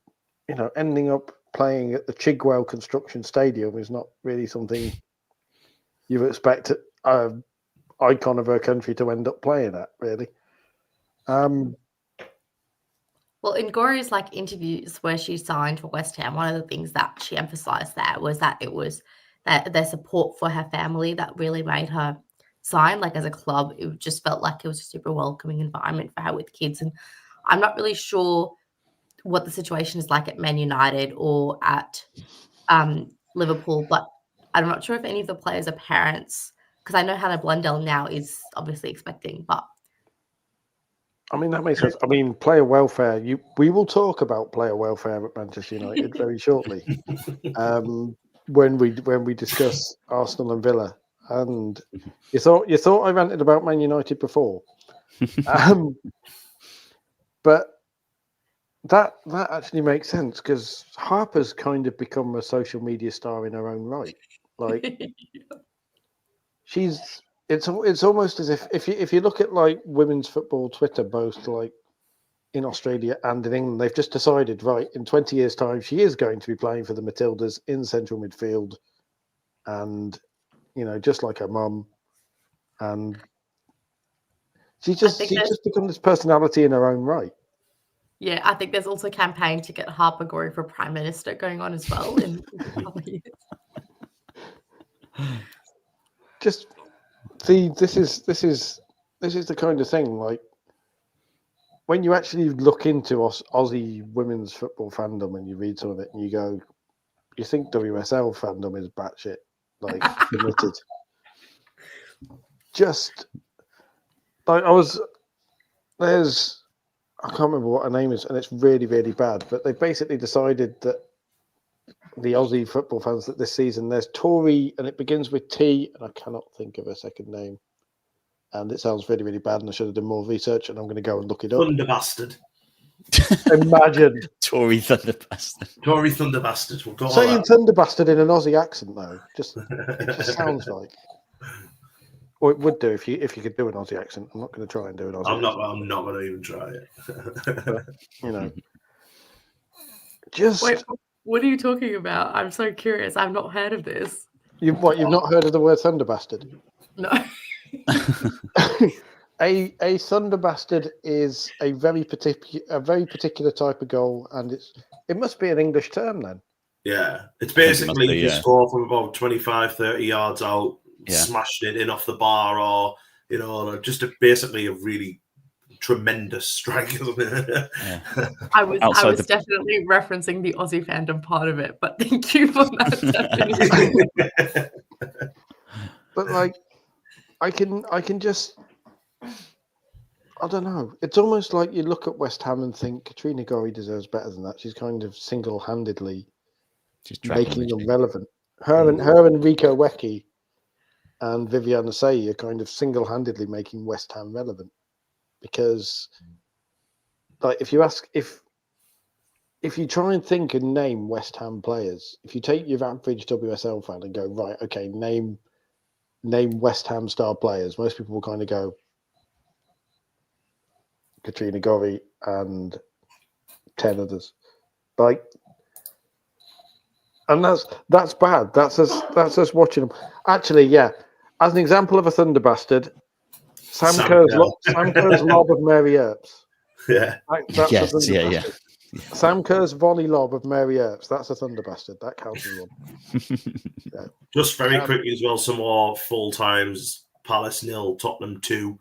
ending up playing at the Chigwell Construction Stadium is not really something you expect an icon of her country to end up playing at, really. Well, in Gorey's interviews where she signed for West Ham, one of the things that she emphasised there was that it was that their support for her family that really made her sign. As a club, it just felt like it was a super welcoming environment for her with kids. And I'm not really sure what the situation is like at Man United or at Liverpool, but I'm not sure if any of the players are parents, because I know Hannah Blundell now is obviously expecting, but... I mean, that makes sense. I mean, player welfare. We will talk about player welfare at Manchester United very shortly, when we discuss Arsenal and Villa. And you thought I ranted about Man United before, but that actually makes sense, because Harper's kind of become a social media star in her own right. It's almost as if you look at women's football Twitter, both in Australia and in England, they've just decided, right, in 20 years' time, she is going to be playing for the Matildas in central midfield, and just like her mum, and she's just become this personality in her own right. Yeah, I think there's also a campaign to get Harper Gorey for Prime Minister going on as well in a couple of years. Just see, this is the kind of thing, when you actually look into Aussie women's football fandom and you read some of it and you think WSL fandom is batshit committed. Just I can't remember what her name is, and it's really, really bad, but they basically decided that the Aussie football fans that this season, there's Tori, and it begins with T, and I cannot think of her second name. and it sounds really, really bad, and I should have done more research, and I'm going to go and look it up. Thunder bastard. Imagine Tory Thunder Bastard. Tory Thunder bastard. We'll go saying on Thunder Bastard in an Aussie accent, though. It just sounds like. Or it would do if you could do an Aussie accent. I'm not going to try and do an Aussie. I'm not going to even try it. You know, just Wait, what are you talking about? I'm so curious. I've not heard of this. you've not heard of the word Thunder Bastard? No. A Thunder Bastard is a very particular type of goal, and it must be an English term then. Yeah, it's basically be, you yeah. score from about 25, 30 yards out, Yeah. smashed it in off the bar, or just basically a really tremendous strike. Yeah. I was Outside definitely referencing the Aussie fandom part of it, but thank you for that definition. But like, I can just, I don't know. It's almost like you look at West Ham and think Katrina Gorry deserves better than that. She's kind of single-handedly Just dragging making them Richie. relevant. Her and Rico Wecky and Viviana Say are kind of single-handedly making West Ham relevant, because, like, if you try and think and name West Ham players, if you take your average WSL fan and go, right, okay, name West Ham star players, most people will kind of go Katrina Gorry and 10 others, like, and that's bad. That's us watching them. Actually, yeah. As an example of a Thunder Bastard, Sam Kerr's lob of Mary Earps. Yeah. That's Yes, a Thunder yeah. Bastard. Sam Kerr's volley lob of Mary Earps. That's a Thunder Bastard. That counts as one. Just very quickly as well, some more full times. Palace 0, Tottenham 2,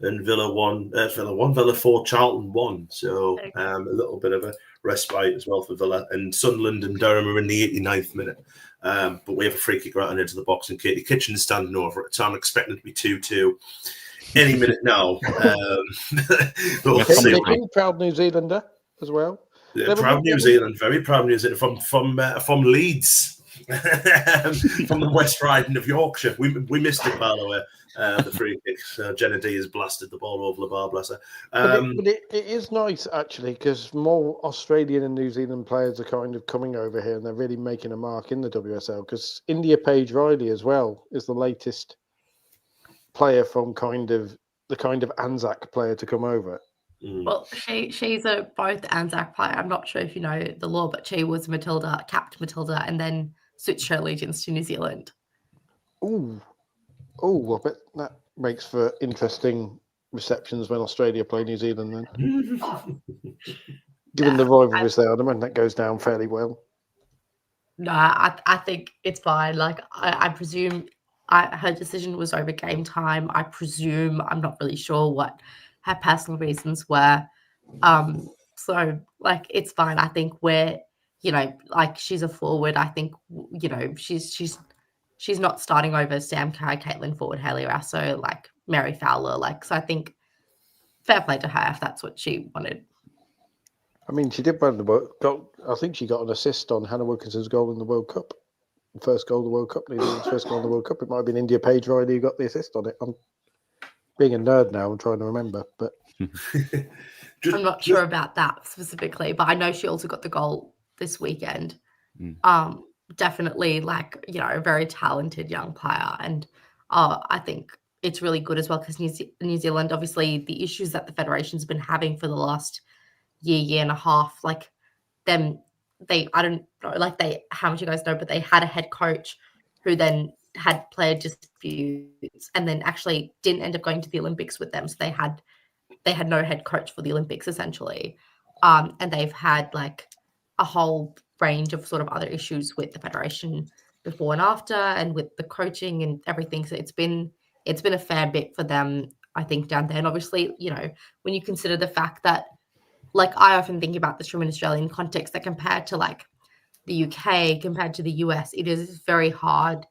and Villa 4, Charlton 1. So a little bit of a respite as well for Villa. And Sunderland and Durham are in the 89th minute. But we have a free kick right on into the box, and Katie Kitchen is standing over it. So I'm expecting it to be 2-2 any minute now. But we'll see. Proud New Zealander as well. Yeah, proud New Zealand, very proud New Zealand from Leeds, from the West Riding of Yorkshire. We missed it, by the way. The free kick. Jenna D has blasted the ball over the bar, bless her. But it is nice, actually, because more Australian and New Zealand players are kind of coming over here, and they're really making a mark in the WSL, because India Paige Riley as well is the latest player from the kind of Anzac player to come over. Well, she's a both Anzac player. I'm not sure if you know the law, but she was capped Matilda, and then switched her allegiance to New Zealand. Oh, I bet that makes for interesting receptions when Australia play New Zealand then. Given the rivalries there, I imagine that goes down fairly well. No, I think it's fine. Like, I presume her decision was over game time. I presume, I'm not really sure what her personal reasons were. So, like, it's fine. I think we're, like, she's a forward. I think, she's not starting over Sam Kerr, Caitlin Ford, Hayley Rasso, like Mary Fowler. Like, so I think fair play to her if that's what she wanted. I mean, she did win the World Cup. I think she got an assist on Hannah Wilkinson's goal in the World Cup. The first goal of the World Cup. New Zealand's first goal in the World Cup. It might have been India Paige Riley who got the assist on it. I'm being a nerd now. I'm trying to remember, but I'm not sure about that specifically, but I know she also got the goal this weekend. Definitely, like, a very talented young player, and I think it's really good as well, because New Zealand, obviously, the issues that the federation's been having for the last year and a half, like I don't know, like how much you guys know, but they had a head coach who then had player disputes and then actually didn't end up going to the Olympics with them. So they had no head coach for the Olympics, essentially. And they've had like a whole range of sort of other issues with the federation before and after, and with the coaching and everything. So it's been a fair bit for them, I think, down there. And obviously, when you consider the fact that, like, I often think about this from an Australian context, that compared to like the UK, compared to the US, it is very hard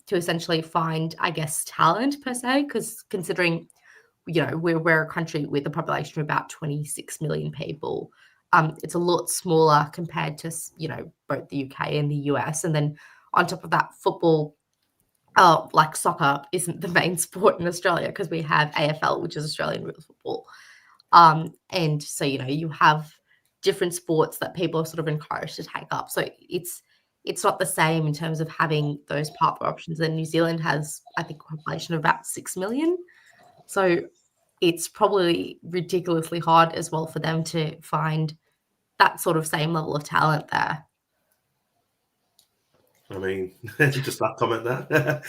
to essentially find, I guess, talent per se, because considering, we're a country with a population of about 26 million people. It's a lot smaller compared to, both the UK and the US. And then on top of that, football like soccer isn't the main sport in Australia because we have AFL, which is Australian rules football. And so, you have different sports that people are sort of encouraged to take up. So it's not the same in terms of having those pathway options. And New Zealand has, I think, a population of about 6 million. So it's probably ridiculously hard as well for them to find that sort of same level of talent there. I mean, just that comment there.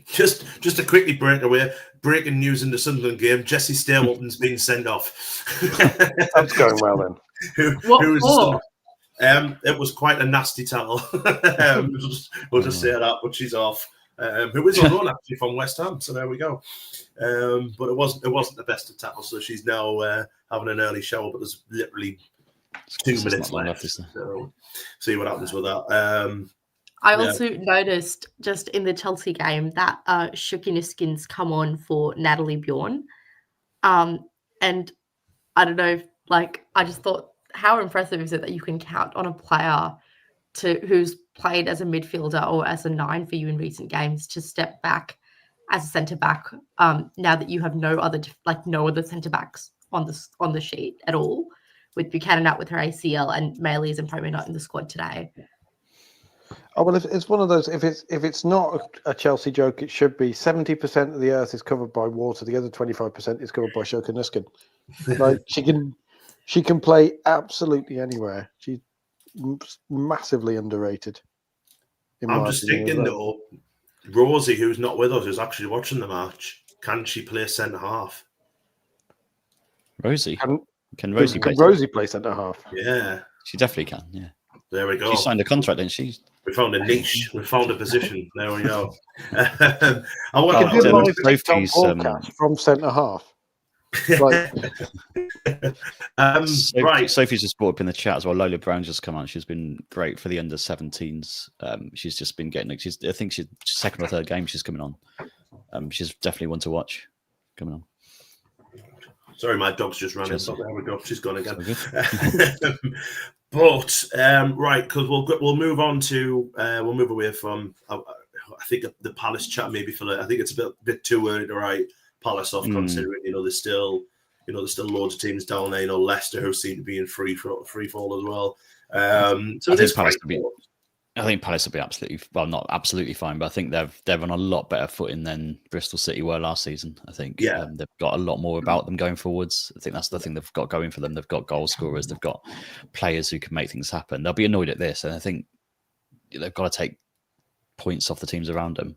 Just to quickly break away, breaking news in the Sunderland game, Jesse Stapleton's been sent off. That's going well then. It was quite a nasty tackle. We'll just say that, but she's off. Who is on loan actually from West Ham, so there we go. But it wasn't the best of tackles, so she's now having an early shower, but there's literally 2 minutes left. So see what happens with that. I also noticed just in the Chelsea game that Shuki Niskins come on for Natalie Bjorn. And I don't know, I just thought, how impressive is it that you can count on a player who's played as a midfielder or as a 9 for you in recent games to step back as a centre back now that you have no other centre backs on the sheet at all, with Buchanan out with her ACL and Maylee isn't probably not in the squad today. Oh well, if it's one of those. If it's not a Chelsea joke, it should be 70% of the earth is covered by water. The other 25% is covered by Shuki Niskin. Like she can play absolutely anywhere. She's massively underrated. I'm just thinking though, Rosie, who's not with us, is actually watching the match. Can she play centre half? Rosie. Can Rosie play centre half? Yeah, she definitely can. Yeah. There we go. She signed a contract, didn't she? We found a niche. We found a position. There we go. I want to do Sophie's from centre half. Right. Sophie's just brought up in the chat as well. Lola Brown just come on. She's been great for the under 17s. She's just been getting. I think she's second or third game she's coming on. She's definitely one to watch coming on. Sorry, my dog's just ran in. There we go. She's gone again. But right, because we'll move on to we'll move away from. I think the Palace chat maybe I think it's a bit too early to write Palace off, considering there's still loads of teams down there. Leicester, who seem to be in free fall as well. So I think Palace will be not absolutely fine, but I think they're on a lot better footing than Bristol City were last season. I think they've got a lot more about them going forwards. I think that's the thing they've got going for them. They've got goal scorers. They've got players who can make things happen. They'll be annoyed at this, and I think they've got to take points off the teams around them.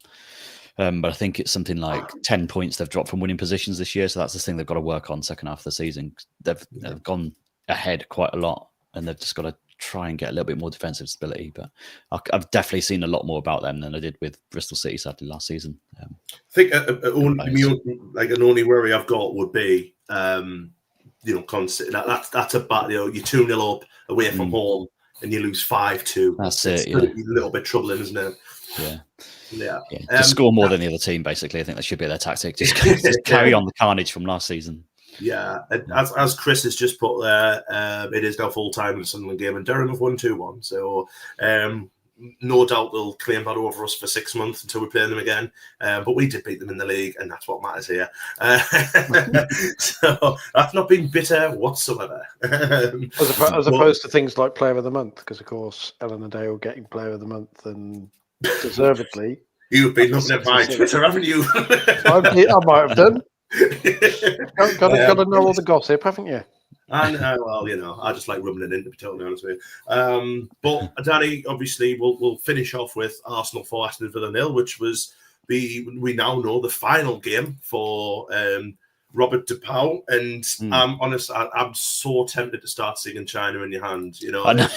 But I think it's something like 10 points they've dropped from winning positions this year. So that's the thing they've got to work on second half of the season. They've gone ahead quite a lot, and they've just got to try and get a little bit more defensive stability. But I've definitely seen a lot more about them than I did with Bristol City sadly last season. I think an only worry I've got would be, consider that's about you're 2-0 up away from home and you lose 5-2. That's it's it. A little bit troubling, isn't it? Yeah. Just score more than the other team. Basically, I think that should be their tactic. Just carry on the carnage from last season. Yeah, as Chris has just put there, it is now full time in the Sunderland game, and Durham have won 2-1. So no doubt they'll claim that over us for 6 months until we play them again. But we did beat them in the league, and that's what matters here. So that's not been bitter whatsoever. As opposed to things like Player of the Month, because of course Eleanor Dale getting Player of the Month and deservedly. You've been looking at my Twitter, haven't you? I might have done. Got to know all the gossip, haven't you? And I just like rubbing it in, to be totally honest with you. But Danny, obviously, we'll finish off with Arsenal 4, Aston Villa 0, which was we now know the final game for Robert DePaul. And I'm honest, I'm so tempted to start singing China in Your Hand. I know.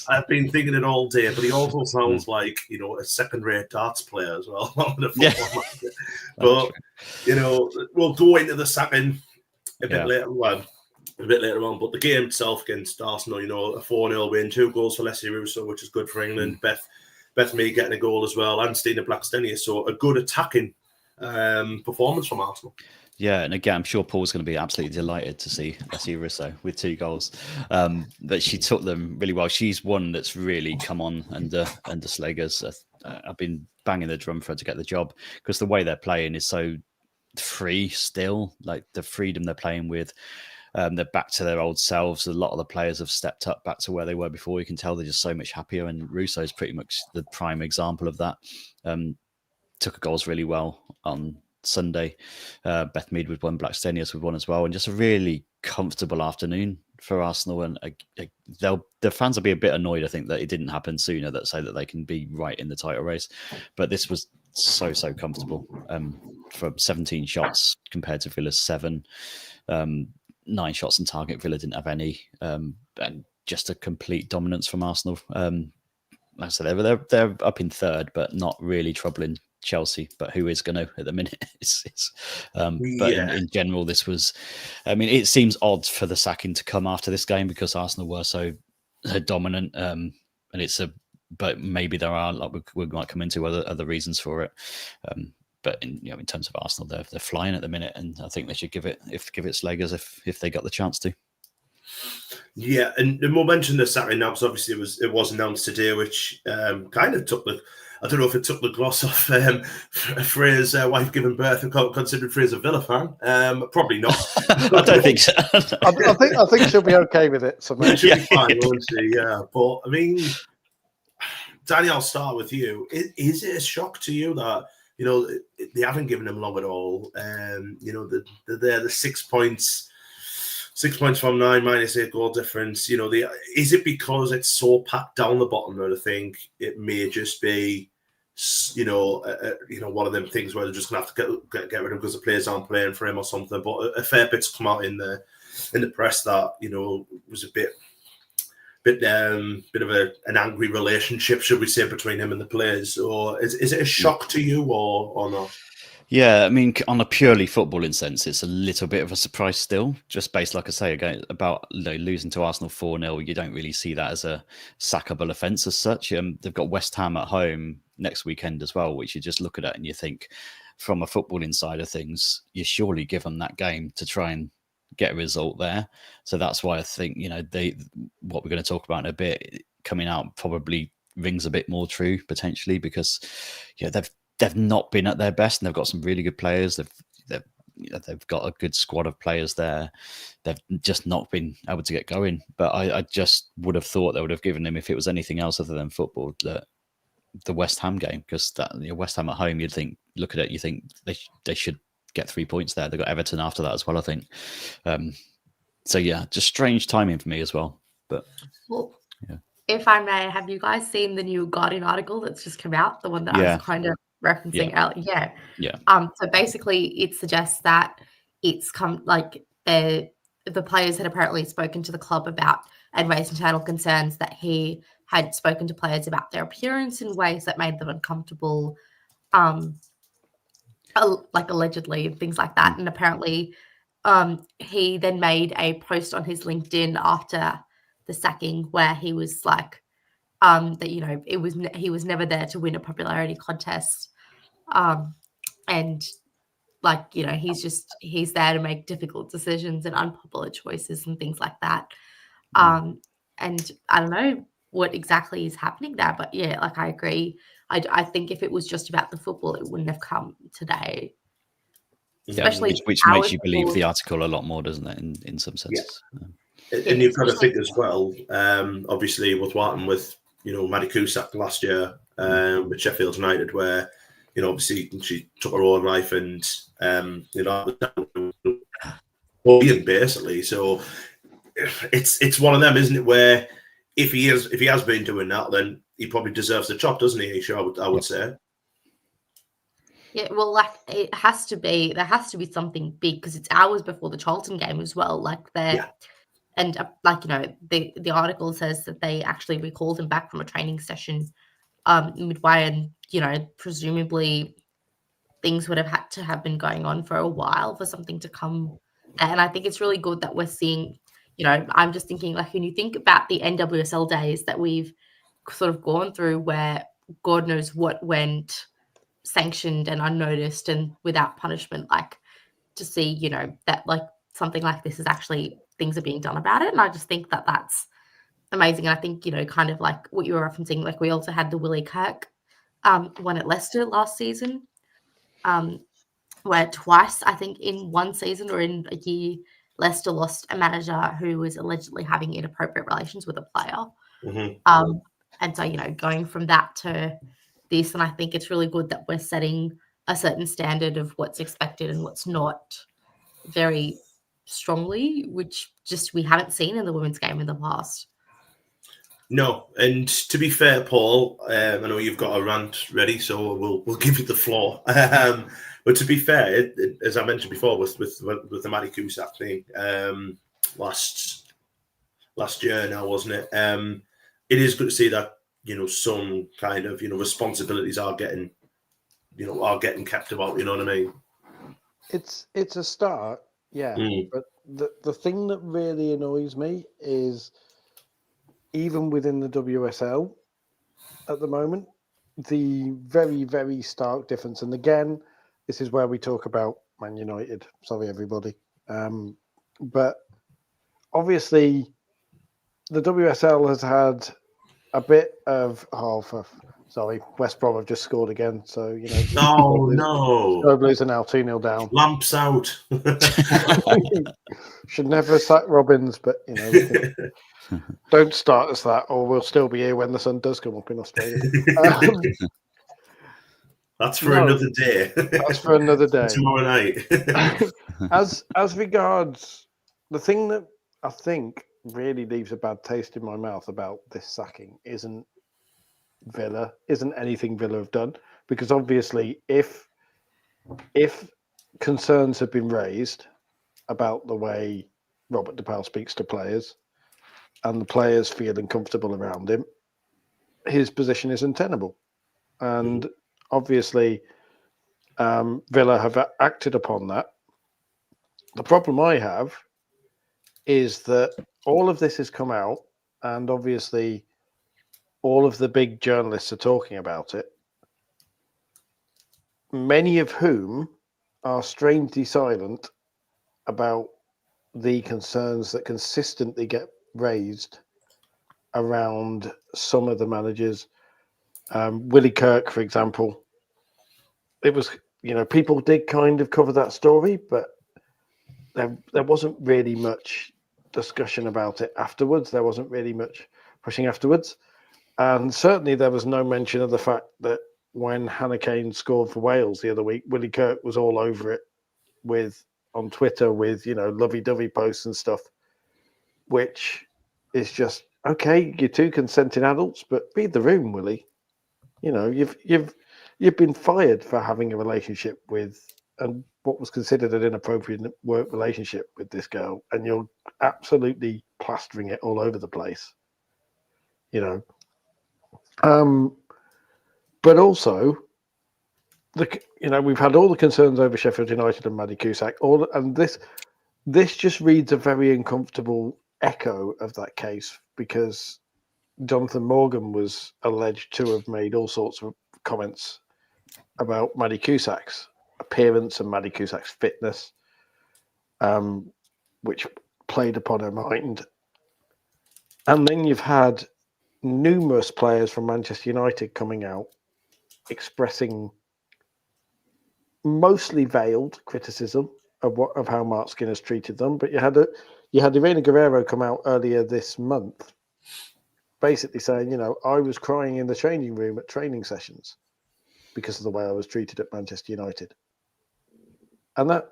I've been thinking it all day, but he also sounds like a second-rate darts player as well. But we'll go into the sacking a bit later. Well, a bit later on, but the game itself against Arsenal, a 4-0 win, 2 goals for Leslie Russo, which is good for England. Beth Mead getting a goal as well, and Stina Blackstenius. So a good attacking performance from Arsenal. Yeah, and again, I'm sure Paul's going to be absolutely delighted to see Leslie Russo with 2 goals. But she took them really well. She's one that's really come on under Slegers. I've been banging the drum for her to get the job, because the way they're playing is so free still, like the freedom they're playing with. They're back to their old selves. A lot of the players have stepped up back to where they were before. You can tell they're just so much happier, and Russo is pretty much the prime example of that. Took goals really well on Sunday. Beth Mead with one, Blackstenius with one as well, and just a really comfortable afternoon for Arsenal. And the fans will be a bit annoyed, I think, that it didn't happen sooner, that say that they can be right in the title race. But this was so comfortable. From 17 shots compared to Villa's 7. 9 shots on target. Villa didn't have any, and just a complete dominance from Arsenal. Like I said, they're up in third, but not really troubling Chelsea. But who is going to at the minute? But in general, this was. I mean, it seems odd for the sacking to come after this game, because Arsenal were so dominant, and it's a. But maybe there are, like we might come into other reasons for it. But in terms of Arsenal, they're flying at the minute, and I think they should give it its leg as if they got the chance to. Yeah, and we'll mention the Saturday now, because obviously it was announced today, which kind of took I don't know if it took the gloss off Freya's wife giving birth, considered Freya's a Villa fan. Probably not. I don't think so. I think she'll be okay with it. So she'll be fine, won't she? Yeah, but I mean, Danny, I'll start with you. Is it a shock to you that they haven't given him long at all? They're the 6 points. 6 points from 9, -8 goal difference. Is it because it's so packed down the bottom that I think it may just be, one of them things where they're just gonna have to get rid of him because the players aren't playing for him or something? But a fair bit's come out in the press that was a bit of an angry relationship, should we say, between him and the players. Or is it a shock to you or not? Yeah, I mean, on a purely footballing sense, it's a little bit of a surprise still, just based, like I say, again, about losing to Arsenal 4-0. You don't really see that as a sackable offence as such. They've got West Ham at home next weekend as well, which you just look at it and you think, from a footballing side of things, you surely give them that game to try and get a result there. So that's why I think, what we're going to talk about in a bit coming out probably rings a bit more true, potentially, because they've not been at their best, and they've got some really good players. They've got a good squad of players there. They've just not been able to get going. But I just would have thought they would have given him, if it was anything else other than football, the West Ham game, because that West Ham at home, you'd think, look at it, you think they should get 3 points there. They've got Everton after that as well, I think. So yeah, just strange timing for me as well. But yeah. If I may, have you guys seen the new Guardian article that's just come out? The one that I was kind of referencing earlier. Yeah. So basically it suggests that it's come like the players had apparently spoken to the club about and raised internal concerns that he had spoken to players about their appearance in ways that made them uncomfortable, like allegedly and things like that. And apparently he then made a post on his LinkedIn after the sacking where he was like, that he was never there to win a popularity contest, and like he's there to make difficult decisions and unpopular choices and things like that. And I don't know what exactly is happening there, but yeah, like I agree. I think if it was just about the football, it wouldn't have come today. Especially which makes you believe the article a lot more, doesn't it? In some senses. Yeah. And you've got to think as well, obviously, with what happened with Maddie Cusack last year with Sheffield United, where obviously she took her own life, and basically. So it's one of them, isn't it? Where if he has been doing that, then he probably deserves the job, doesn't he, Isha? I would say. Yeah, well, like there has to be something big, because it's hours before the Charlton game as well. Like and the article says that they actually recalled him back from a training session midway, and presumably things would have had to have been going on for a while for something to come. And I think it's really good that we're seeing, I'm just thinking, like, when you think about the NWSL days that we've sort of gone through, where God knows what went sanctioned and unnoticed and without punishment, like to see, that like something like this is actually, things are being done about it. And I just think that that's amazing. And I think, kind of like what you were referencing, like we also had the Willie Kirk won at Leicester last season, where twice, I think, in one season or in a year, Leicester lost a manager who was allegedly having inappropriate relations with a player. Mm-hmm. And so, going from that to this, and I think it's really good that we're setting a certain standard of what's expected and what's not very strongly, which just we haven't seen in the women's game in the past. No, and to be fair, Paul, I know you've got a rant ready, so we'll give you the floor. But to be fair, as I mentioned before, with the Maddie Cusack thing last year now, wasn't it? It is good to see that some kind of responsibilities are getting kept about. You know what I mean? It's a start, yeah. But the thing that really annoys me is, even within the WSL at the moment, the very, very stark difference. And again, this is where we talk about Man United. Sorry, everybody. But obviously, the WSL has had a bit of sorry, West Brom have just scored again. So Oh no! Go Blues are now 2-0 down. Lamps out. Should never sack Robbins, but don't start us that, or we'll still be here when the sun does come up in Australia. That's for another day. That's for another day. Tomorrow night. As regards the thing that I think really leaves a bad taste in my mouth about this sacking isn't anything Villa have done, because obviously if concerns have been raised about the way Robert DePaul speaks to players and the players feeling comfortable around him, his position is untenable. And obviously Villa have acted upon that. The problem I have is that all of this has come out, and obviously all of the big journalists are talking about it, many of whom are strangely silent about the concerns that consistently get raised around some of the managers. Willie Kirk, for example, it was, people did kind of cover that story, but there wasn't really much discussion about it afterwards. There wasn't really much pushing afterwards. And certainly there was no mention of the fact that when Hannah Kane scored for Wales the other week, Willie Kirk was all over it on Twitter with, lovey-dovey posts and stuff, which is just, okay, you're two consenting adults, but read the room, Willie. You've been fired for having a relationship with, and what was considered an inappropriate work relationship with this girl, and you're absolutely plastering it all over the place. But also, we've had all the concerns over Sheffield United and Maddie Cusack, and this just reads a very uncomfortable echo of that case, because Jonathan Morgan was alleged to have made all sorts of comments about Maddie Cusack's appearance and Maddie Cusack's fitness, which played upon her mind. And then you've had numerous players from Manchester United coming out expressing mostly veiled criticism of how Mark Skinner's treated them. But you had Irene Guerrero come out earlier this month, basically saying, I was crying in the training room at training sessions because of the way I was treated at Manchester United. And that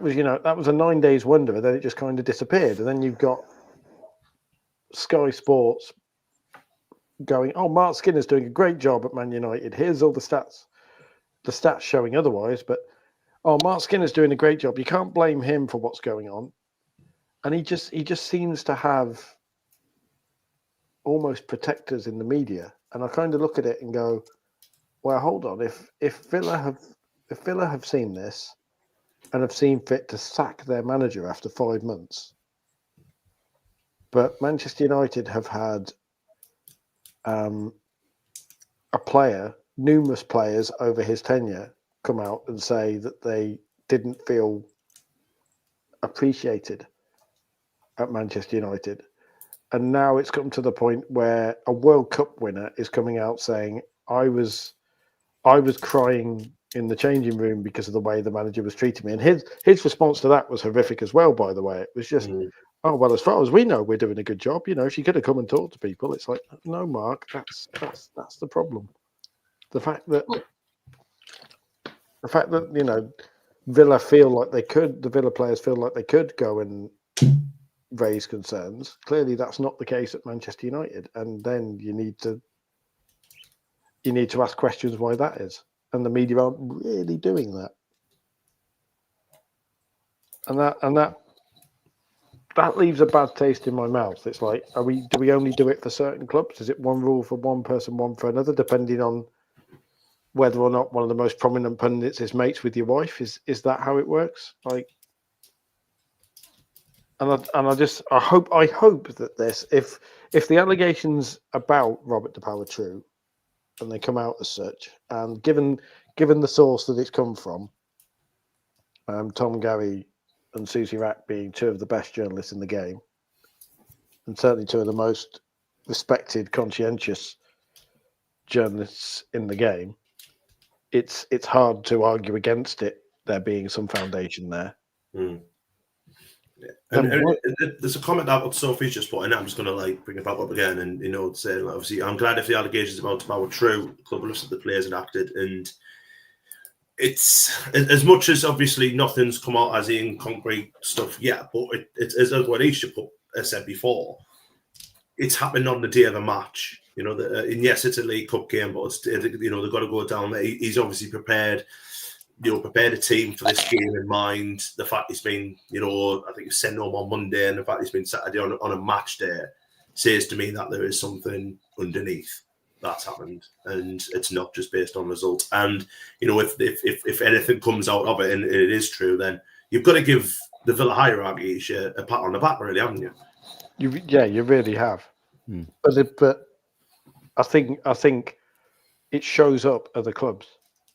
was a 9 days wonder, and then it just kind of disappeared. And then you've got Sky Sports going, oh, Mark Skinner's doing a great job at Man United. Here's all the stats showing otherwise, but Mark Skinner's doing a great job. You can't blame him for what's going on. And he just seems to have almost protectors in the media. And I kind of look at it and go, well, hold on. If Villa have seen this and have seen fit to sack their manager after 5 months, but Manchester United have had numerous players over his tenure come out and say that they didn't feel appreciated at Manchester United. And now it's come to the point where a World Cup winner is coming out saying, I was I was crying in the changing room because of the way the manager was treating me, and his response to that was horrific as well. By the way, it was just, oh well, as far as we know, we're doing a good job. You know, she could have come and talked to people. It's like, no, Mark, that's the problem. The fact that you know, Villa feel like they could, the Villa players feel like they could go and raise concerns. Clearly, that's not the case at Manchester United, and then you need to ask questions why that is, and the media aren't really doing that, and that leaves a bad taste in my mouth. It's like, do we only do it for certain clubs? Is it one rule for one person, one for another, depending on whether or not one of the most prominent pundits is mates with your wife? Is that how it works? Like, and I hope that this, if the allegations about Robert DePau are true, and they come out as such, and given the source that it's come from, Tom Gary and Susie Rack being two of the best journalists in the game, and certainly two of the most respected, conscientious journalists in the game, it's hard to argue against it there being some foundation there. Yeah. And there's a comment that Sophie's just put in. I'm just going to bring it back up again, and saying obviously I'm glad if the allegations about DePau were true. The club looks at the players had acted, and it's as much as obviously nothing's come out as in concrete stuff yet, but it's as what Isha said before. It's happened on the day of the match. And yes, it's a League Cup game, but they've got to go down there. He's obviously prepared a team for this game in mind. The fact he's been, I think he's sent home on Monday, and the fact he's been Saturday on a match day says to me that there is something underneath that's happened, and it's not just based on results. And if anything comes out of it and it is true, then you've got to give the Villa hierarchy a pat on the back, really, haven't you? You really have. But I think it shows up at the clubs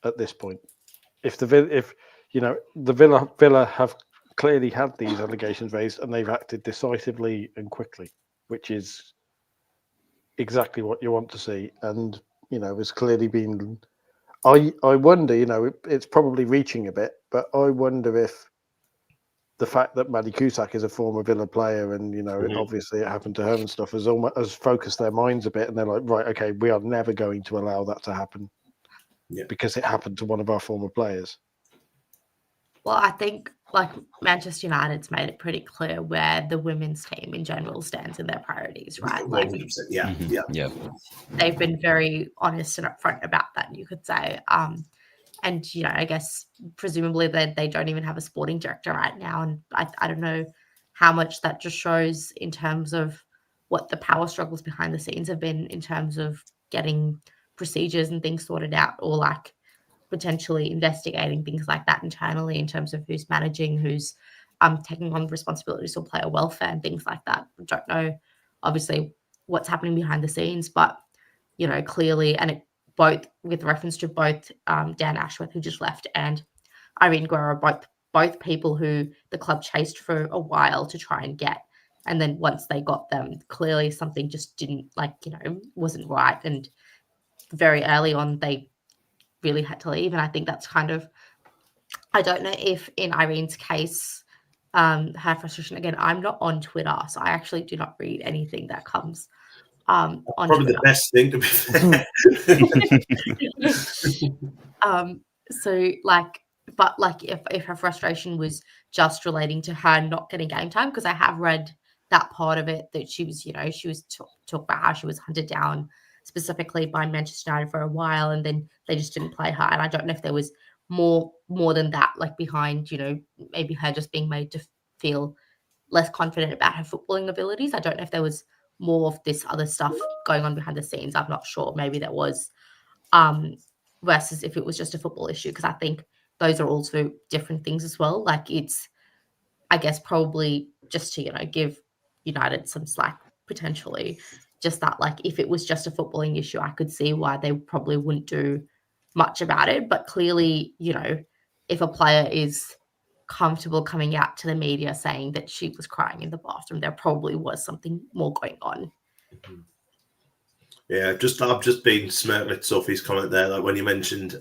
at this point. If the Villa have clearly had these allegations raised, and they've acted decisively and quickly, which is exactly what you want to see. And it's clearly been. I wonder. It's probably reaching a bit, but I wonder if the fact that Maddie Cusack is a former Villa player, and obviously it happened to her and stuff, has focused their minds a bit, and they're like, right, okay, we are never going to allow that to happen, because it happened to one of our former players. Well, I think Manchester United's made it pretty clear where the women's team in general stands in their priorities, right? 100%, yeah. They've been very honest and upfront about that, you could say. And, I guess presumably they don't even have a sporting director right now. And I don't know how much that just shows in terms of what the power struggles behind the scenes have been in terms of getting procedures and things sorted out, or potentially investigating things like that internally in terms of who's managing, who's taking on responsibilities for player welfare and things like that. I don't know, obviously, what's happening behind the scenes, but, clearly, and it both with reference to both Dan Ashworth, who just left, and Irene Guerra, both people who the club chased for a while to try and get. And then once they got them, clearly something just didn't wasn't right. And very early on, they really had to leave. And I think that's kind of, I don't know if in Irene's case, her frustration, again, I'm not on Twitter, so I actually do not read anything that comes on probably Twitter. The best thing to be fair. If her frustration was just relating to her not getting game time, because I have read that part of it, that she was talk about how she was hunted down specifically by Manchester United for a while, and then they just didn't play her. And I don't know if there was more than that, behind, maybe her just being made to feel less confident about her footballing abilities. I don't know if there was more of this other stuff going on behind the scenes. I'm not sure. Maybe there was, versus if it was just a football issue, because I think those are also different things as well. It's, I guess, probably just to, give United some slack potentially. Just that, if it was just a footballing issue, I could see why they probably wouldn't do much about it. But clearly, if a player is comfortable coming out to the media saying that she was crying in the bathroom, there probably was something more going on. Yeah, I've just been smirking at Sophie's comment there, like when you mentioned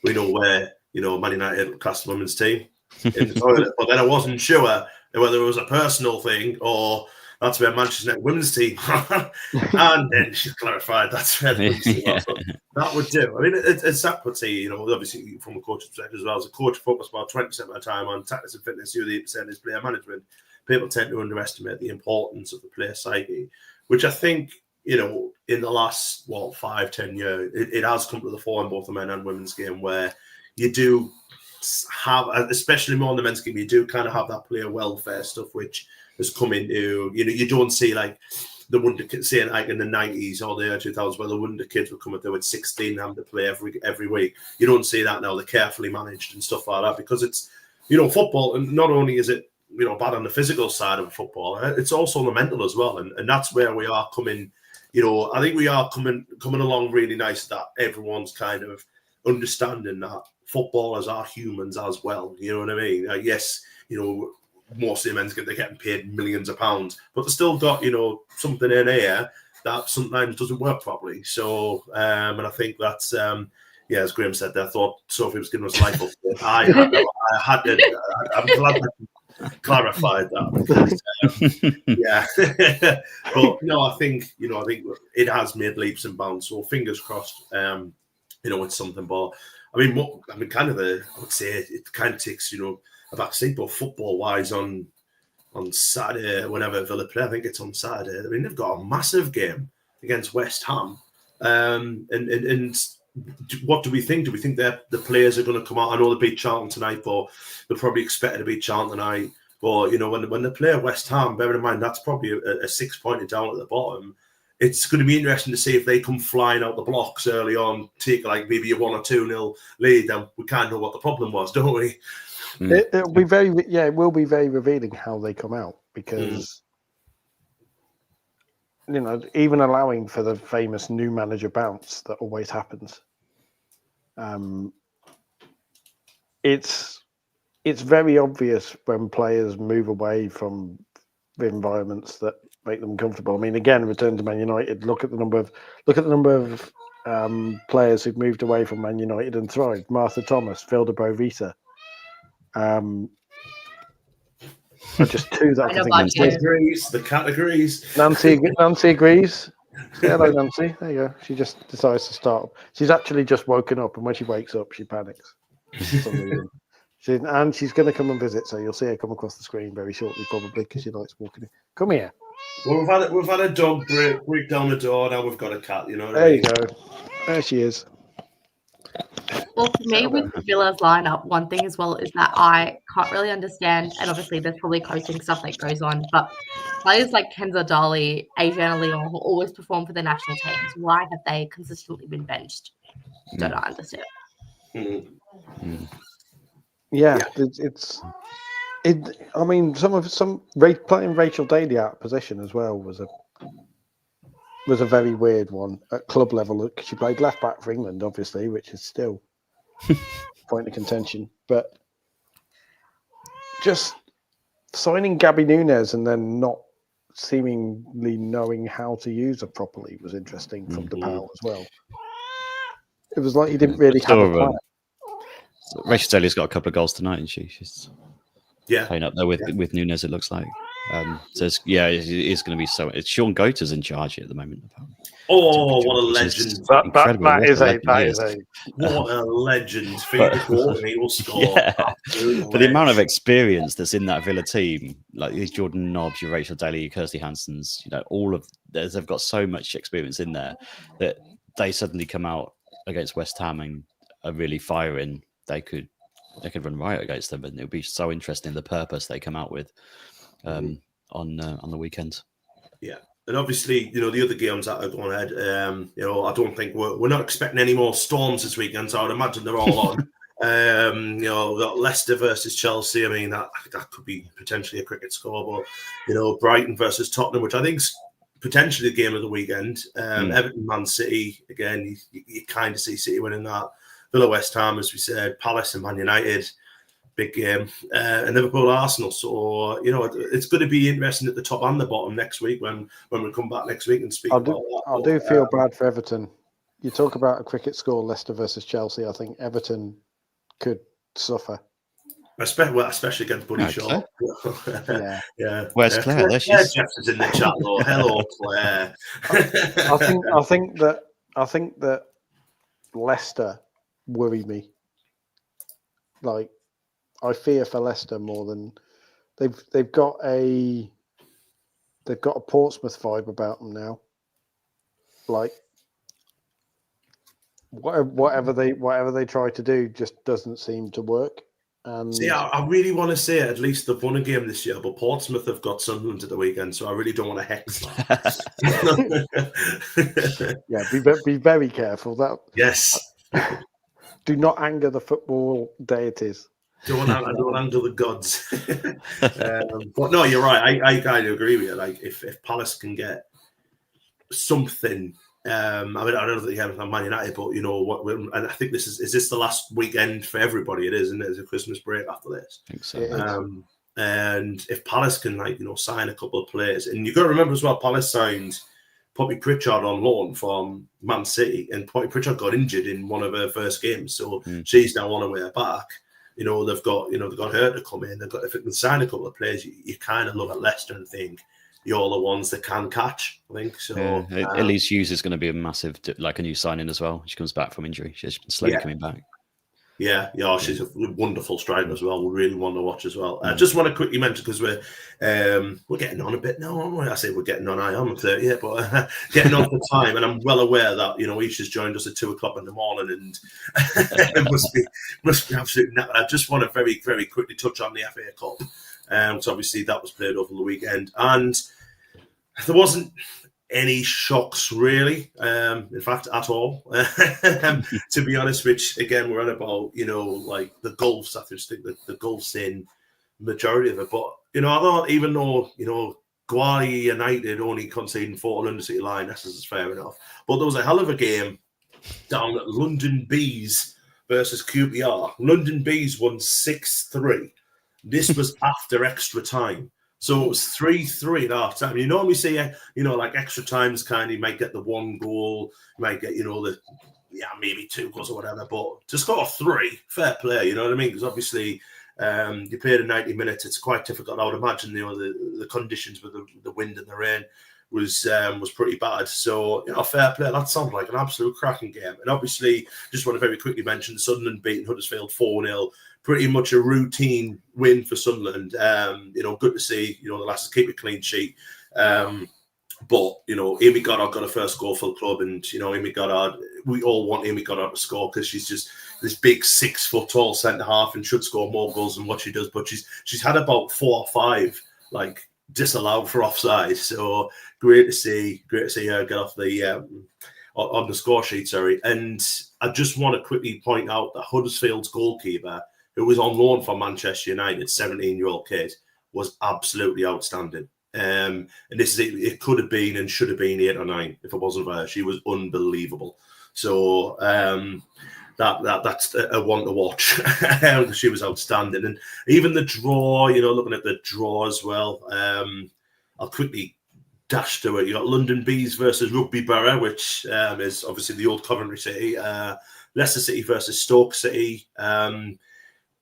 we know where Man United class the women's team in the toilet, but then I wasn't sure whether it was a personal thing or that's where Manchester United women's team, and then she clarified that's where the women's team was. So that would do. I mean, it's that would say, obviously from a coach's perspective as well. As a coach, focus about 20% of the time on tactics and fitness, the other 8% is player management. People tend to underestimate the importance of the player psyche, which I think, in the last 5-10 years, it has come to the fore in both the men and women's game, where you do have, especially more in the men's game, you do kind of have that player welfare stuff, which has come into, you don't see like the wonder kids, saying like in the 90s or the early 2000s, where the wonder kids would come up there with 16 and have to play every week. You don't see that now. They're carefully managed and stuff like that, because it's, football, and not only is it, bad on the physical side of football, it's also on the mental as well. And that's where we are coming, I think we are coming along really nice, that everyone's kind of understanding that footballers are humans as well. You know what I mean? Yes, most of the men's they're getting paid millions of pounds, but they've still got, something in here that sometimes doesn't work properly. So, and I think that's, as Graham said there, I thought Sophie was giving us a life update. I'm glad that clarified that, because, but no, I think it has made leaps and bounds. So fingers crossed, it's something. But I would say it kind of takes a back seat, but football wise on Saturday, whenever Villa play, I think it's on Saturday. I mean, they've got a massive game against West Ham, and what do we think? Do we think that the players are going to come out? I know they beat Charlton tonight, but they're probably expected to beat Charlton tonight. But when they play West Ham, bearing in mind that's probably a 6 pointer down at the bottom. It's going to be interesting to see if they come flying out the blocks early on, take like maybe a 1 or 2-0 lead. Then we kind of know what the problem was, don't we? It'll be it will be very revealing how they come out, because even allowing for the famous new manager bounce that always happens, it's very obvious when players move away from the environments that make them comfortable. I mean, again, return to Man United. Look at the number of players who've moved away from Man United and thrived. Martha Thomas, Phil de Brovita. Just two that I can think of. The categories. Nancy agrees. Hello, Nancy. There you go. She just decides to start. She's actually just woken up, and when she wakes up, she panics. She's going to come and visit, so you'll see her come across the screen very shortly, probably, because she likes walking in. Come here. Well, we've had a dog break down the door. Now we've got a cat. There you go. There she is. Well, for me, with Villa's lineup, one thing as well is that I can't really understand, and obviously there's probably coaching stuff that goes on, but players like Kenza Dali, Adriana Leon, who always perform for the national teams, why have they consistently been benched? Don't I understand. Yeah, I mean, playing Rachel Daly out of position as well was a very weird one at club level. She played left back for England, obviously, which is still point of contention. But just signing Gabby Nunes and then not seemingly knowing how to use her properly was interesting from DePaul as well. It was like he didn't really have a plan. Rachel Daly's got a couple of goals tonight, and she's playing up there with Nunes. It looks like. So it's going to be so. It's Sean Goater's in charge here at the moment. Oh, what a legend! That is a what a legend! He will score. Yeah. But the amount of experience that's in that Villa team, like these Jordan Nobbs, your Rachel Daly, your Kirsty Hansons, they've got so much experience in there that they suddenly come out against West Ham and are really firing. They could run riot against them, and it would be so interesting the purpose they come out with on the weekend. Yeah. And obviously, the other games that are going ahead, I don't think we're not expecting any more storms this weekend, so I would imagine they're all on. We've got Leicester versus Chelsea. I mean, that could be potentially a cricket score, but, Brighton versus Tottenham, which I think is potentially the game of the weekend. Everton, Man City, again, you kind of see City winning that. Villa, West Ham, as we said, Palace and Man United. big game, and Liverpool Arsenal. So it's going to be interesting at the top and the bottom next week when we come back next week and speak about that. I do feel bad for Everton. You talk about a cricket score, Leicester versus Chelsea. I think Everton could suffer. Especially against Buddy Shaw. Yeah. Where's Claire? There she is. Jeff's in the chat. Though. Hello, Claire. I think that Leicester worry me. Like, I fear for Leicester more than they've got a Portsmouth vibe about them now. Like, whatever they try to do just doesn't seem to work. And see, I really want to say at least they've won a game this year, but Portsmouth have got Sunderland at the weekend, so I really don't want to hex that. Yeah, be very careful. That yes. Do not anger the football deities. Don't anger the gods. But no, you're right. I kind of agree with you. Like, if Palace can get something. I mean, I don't think anything on Man United, but and I think is this the last weekend for everybody? It is, isn't it? There's a Christmas break after this. I think so. And if Palace can sign a couple of players, and you've got to remember as well, Palace signed Poppy Pritchard on loan from Man City, and Poppy Pritchard got injured in one of her first games, so she's now on her way back. They've got her to come in. If it can sign a couple of players, you kind of look at Leicester and think, you're the ones that can catch, I think. So Elise Hughes is going to be a massive, like a new signing as well. She comes back from injury. She's been slowly coming back. Yeah, she's a wonderful striker as well. We really want to watch as well. I just want to quickly mention, because we're getting on a bit now, aren't we? I say we're getting on. I am 30, yeah, but getting on for time, and I'm well aware that Isha's joined us at 2:00 in the morning, and it must be absolutely knackered. I just want to very, very quickly touch on the FA Cup. So obviously that was played over the weekend, and there wasn't any shocks really, in fact, at all. To be honest, which again we're on about, like the goals. I just think that the goals in majority of it. But I thought, even though Gwali United only conceding 4 on London City Lionesses is fair enough, but there was a hell of a game down at London Bees versus QPR. London Bees won 6-3. This was after extra time. So it was 3-3 at half time. You normally see, like extra times kind of, you might get the 1 goal, you might get, maybe 2 goals or whatever, but to score 3, fair play, you know what I mean? Because obviously you played in 90 minutes, it's quite difficult. I would imagine, the conditions with the wind and the rain was pretty bad. So, fair play. That sounded like an absolute cracking game. And obviously, just want to very quickly mention Sunderland beating Huddersfield 4-0. Pretty much a routine win for Sunderland. Good to see, the lasses keep a clean sheet. But, Amy Goddard got a first goal for the club, and, Amy Goddard, we all want Amy Goddard to score because she's just this big 6 foot tall centre-half and should score more goals than what she does. But she's had about 4 or 5, disallowed for offside. So great to see her get off the on the score sheet, sorry. And I just want to quickly point out that Huddersfield's goalkeeper, who was on loan for Manchester United, 17-year-old kid, was absolutely outstanding. And this is it could have been and should have been 8 or 9 if it wasn't for her. She was unbelievable. So that's a one to watch. She was outstanding. And even the draw, looking at the draw as well, I'll quickly dash to it. You got London Bees versus Rugby Borough, which is obviously the old Coventry City. Leicester City versus Stoke City.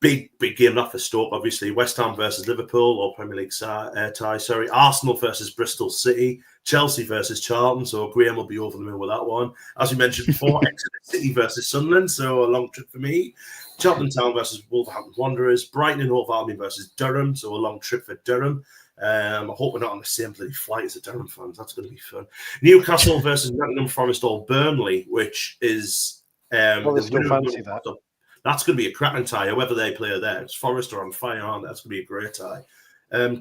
Big game that for Stoke, obviously. West Ham versus Liverpool, or Premier League tie, sorry. Arsenal versus Bristol City. Chelsea versus Charlton, so Graham will be over the moon with that one. As we mentioned before, Exeter City versus Sunderland, so a long trip for me. Cheltenham Town versus Wolverhampton Wanderers. Brighton and Hove Albion versus Durham, so a long trip for Durham. I hope we're not on the same bloody flight as the Durham fans. That's going to be fun. Newcastle versus Nottingham Forest or Burnley, which is... still fancy that. That's going to be a cracking tie, whoever they play there. It's Forest are on fire, aren't they? That's going to be a great tie.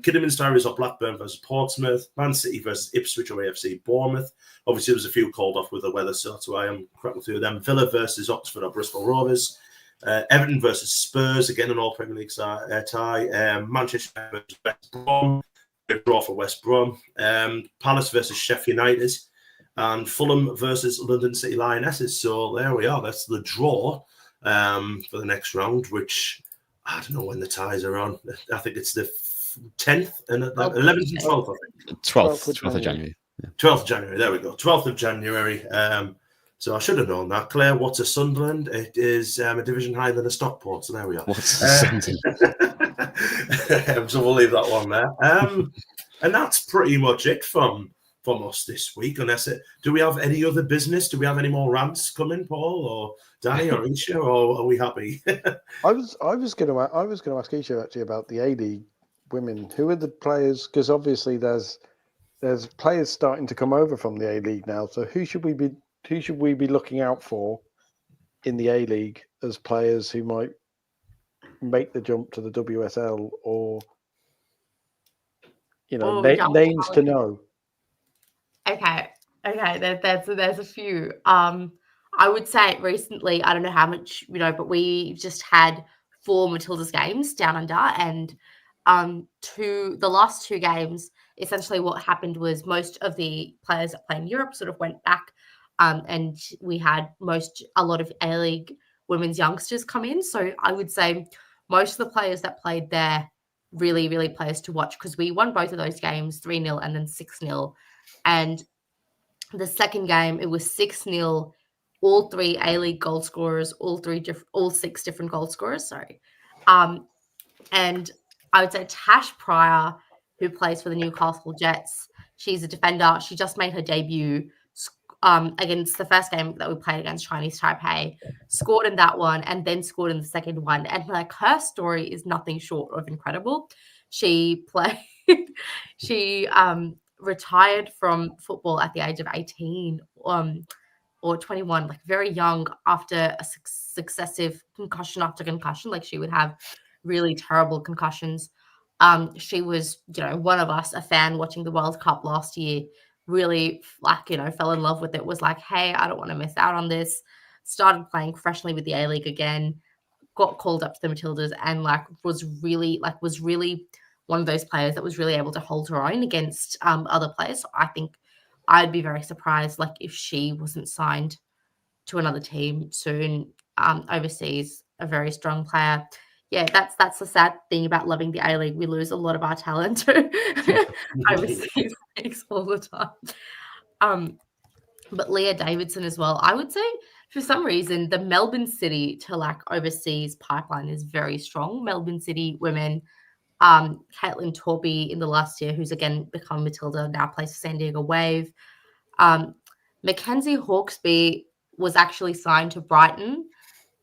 Kidderminster is or Blackburn versus Portsmouth. Man City versus Ipswich or AFC Bournemouth. Obviously, there was a few called off with the weather, so that's why I'm cracking through them. Villa versus Oxford or Bristol Rovers. Everton versus Spurs, again an all Premier League tie. Manchester versus West Brom. A draw for West Brom. Palace versus Sheffield United. And Fulham versus London City Lionesses. So there we are. That's the draw for the next round, which I don't know when the ties are on. I think it's the 10th and the 12th. 11th and 12th, I think. 12th of January. 12th of January, there we go. 12th of January. So I should have known that. Claire, what's a Sunderland? It is a division higher than a Stockport, so there we are. What's a Sunderland? So we'll leave that one there. And that's pretty much it from us this week. Do we have any other business? Do we have any more rants coming, Paul or Danny or Isha, or are we happy? I was going to ask Isha actually about the A-League women. Who are the players? Because obviously there's players starting to come over from the A-League now. So who should we be looking out for in the A-League as players who might make the jump to the WSL, or names to know? Okay. There's a few. I would say recently, I don't know how much but we just had 4 Matildas games down under, and the last 2 games, essentially what happened was most of the players that play in Europe sort of went back, and we had a lot of A-League women's youngsters come in. So I would say most of the players that played there really, really players to watch, because we won both of those games 3-0 and then 6-0. And the second game, it was 6-0, all 3 A-League goal scorers, all 6 different goal scorers, sorry. And I would say Tash Pryor, who plays for the Newcastle Jets, she's a defender. She just made her debut against the first game that we played against Chinese Taipei, scored in that one, and then scored in the second one. And her story is nothing short of incredible. She retired from football at the age of 18 or 21, very young, after a successive concussion after concussion. She would have really terrible concussions. She was, one of us, a fan watching the World Cup last year, really fell in love with it, was like, hey, I don't want to miss out on this. Started playing professionally with the A-League again, got called up to the Matildas, and was really one of those players that was really able to hold her own against other players. So I think I'd be very surprised if she wasn't signed to another team soon overseas. A very strong player. Yeah, that's the sad thing about loving the A-League. We lose a lot of our talent to overseas leagues all the time. But Leah Davidson as well. I would say for some reason the Melbourne City to overseas pipeline is very strong. Melbourne City women, Caitlin Torby in the last year, who's again become Matilda, now plays for San Diego Wave. Mackenzie Hawkesby was actually signed to Brighton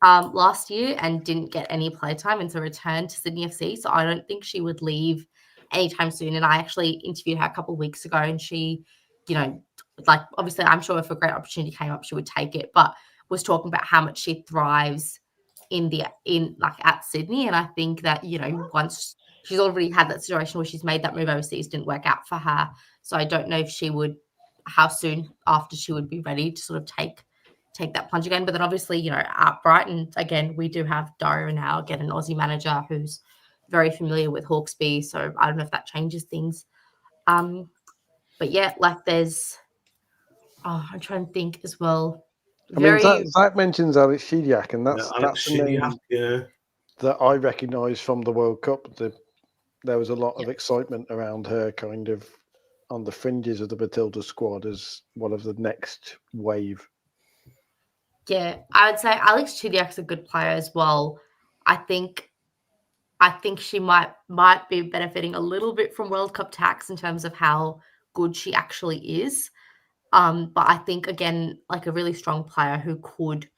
last year and didn't get any playtime, and so returned to Sydney FC. So I don't think she would leave anytime soon. And I actually interviewed her a couple of weeks ago, and she, obviously I'm sure if a great opportunity came up, she would take it, but was talking about how much she thrives at Sydney. And I think that, once she's already had that situation where she's made that move overseas, didn't work out for her. So I don't know if how soon after she would be ready to sort of take that plunge again. But then obviously, at Brighton, again, we do have Daria now, again, an Aussie manager who's very familiar with Hawkesby. So I don't know if that changes things. But yeah, there's, I'm trying to think as well. Zach mentions Alex Chidiac, and that's the name that I recognise from the World Cup. There was a lot of excitement around her, kind of on the fringes of the Matilda squad, as one of the next wave. Yeah, I would say Alex Chidiac's a good player as well. I think she might be benefiting a little bit from World Cup tax in terms of how good she actually is. But I think, again, a really strong player who could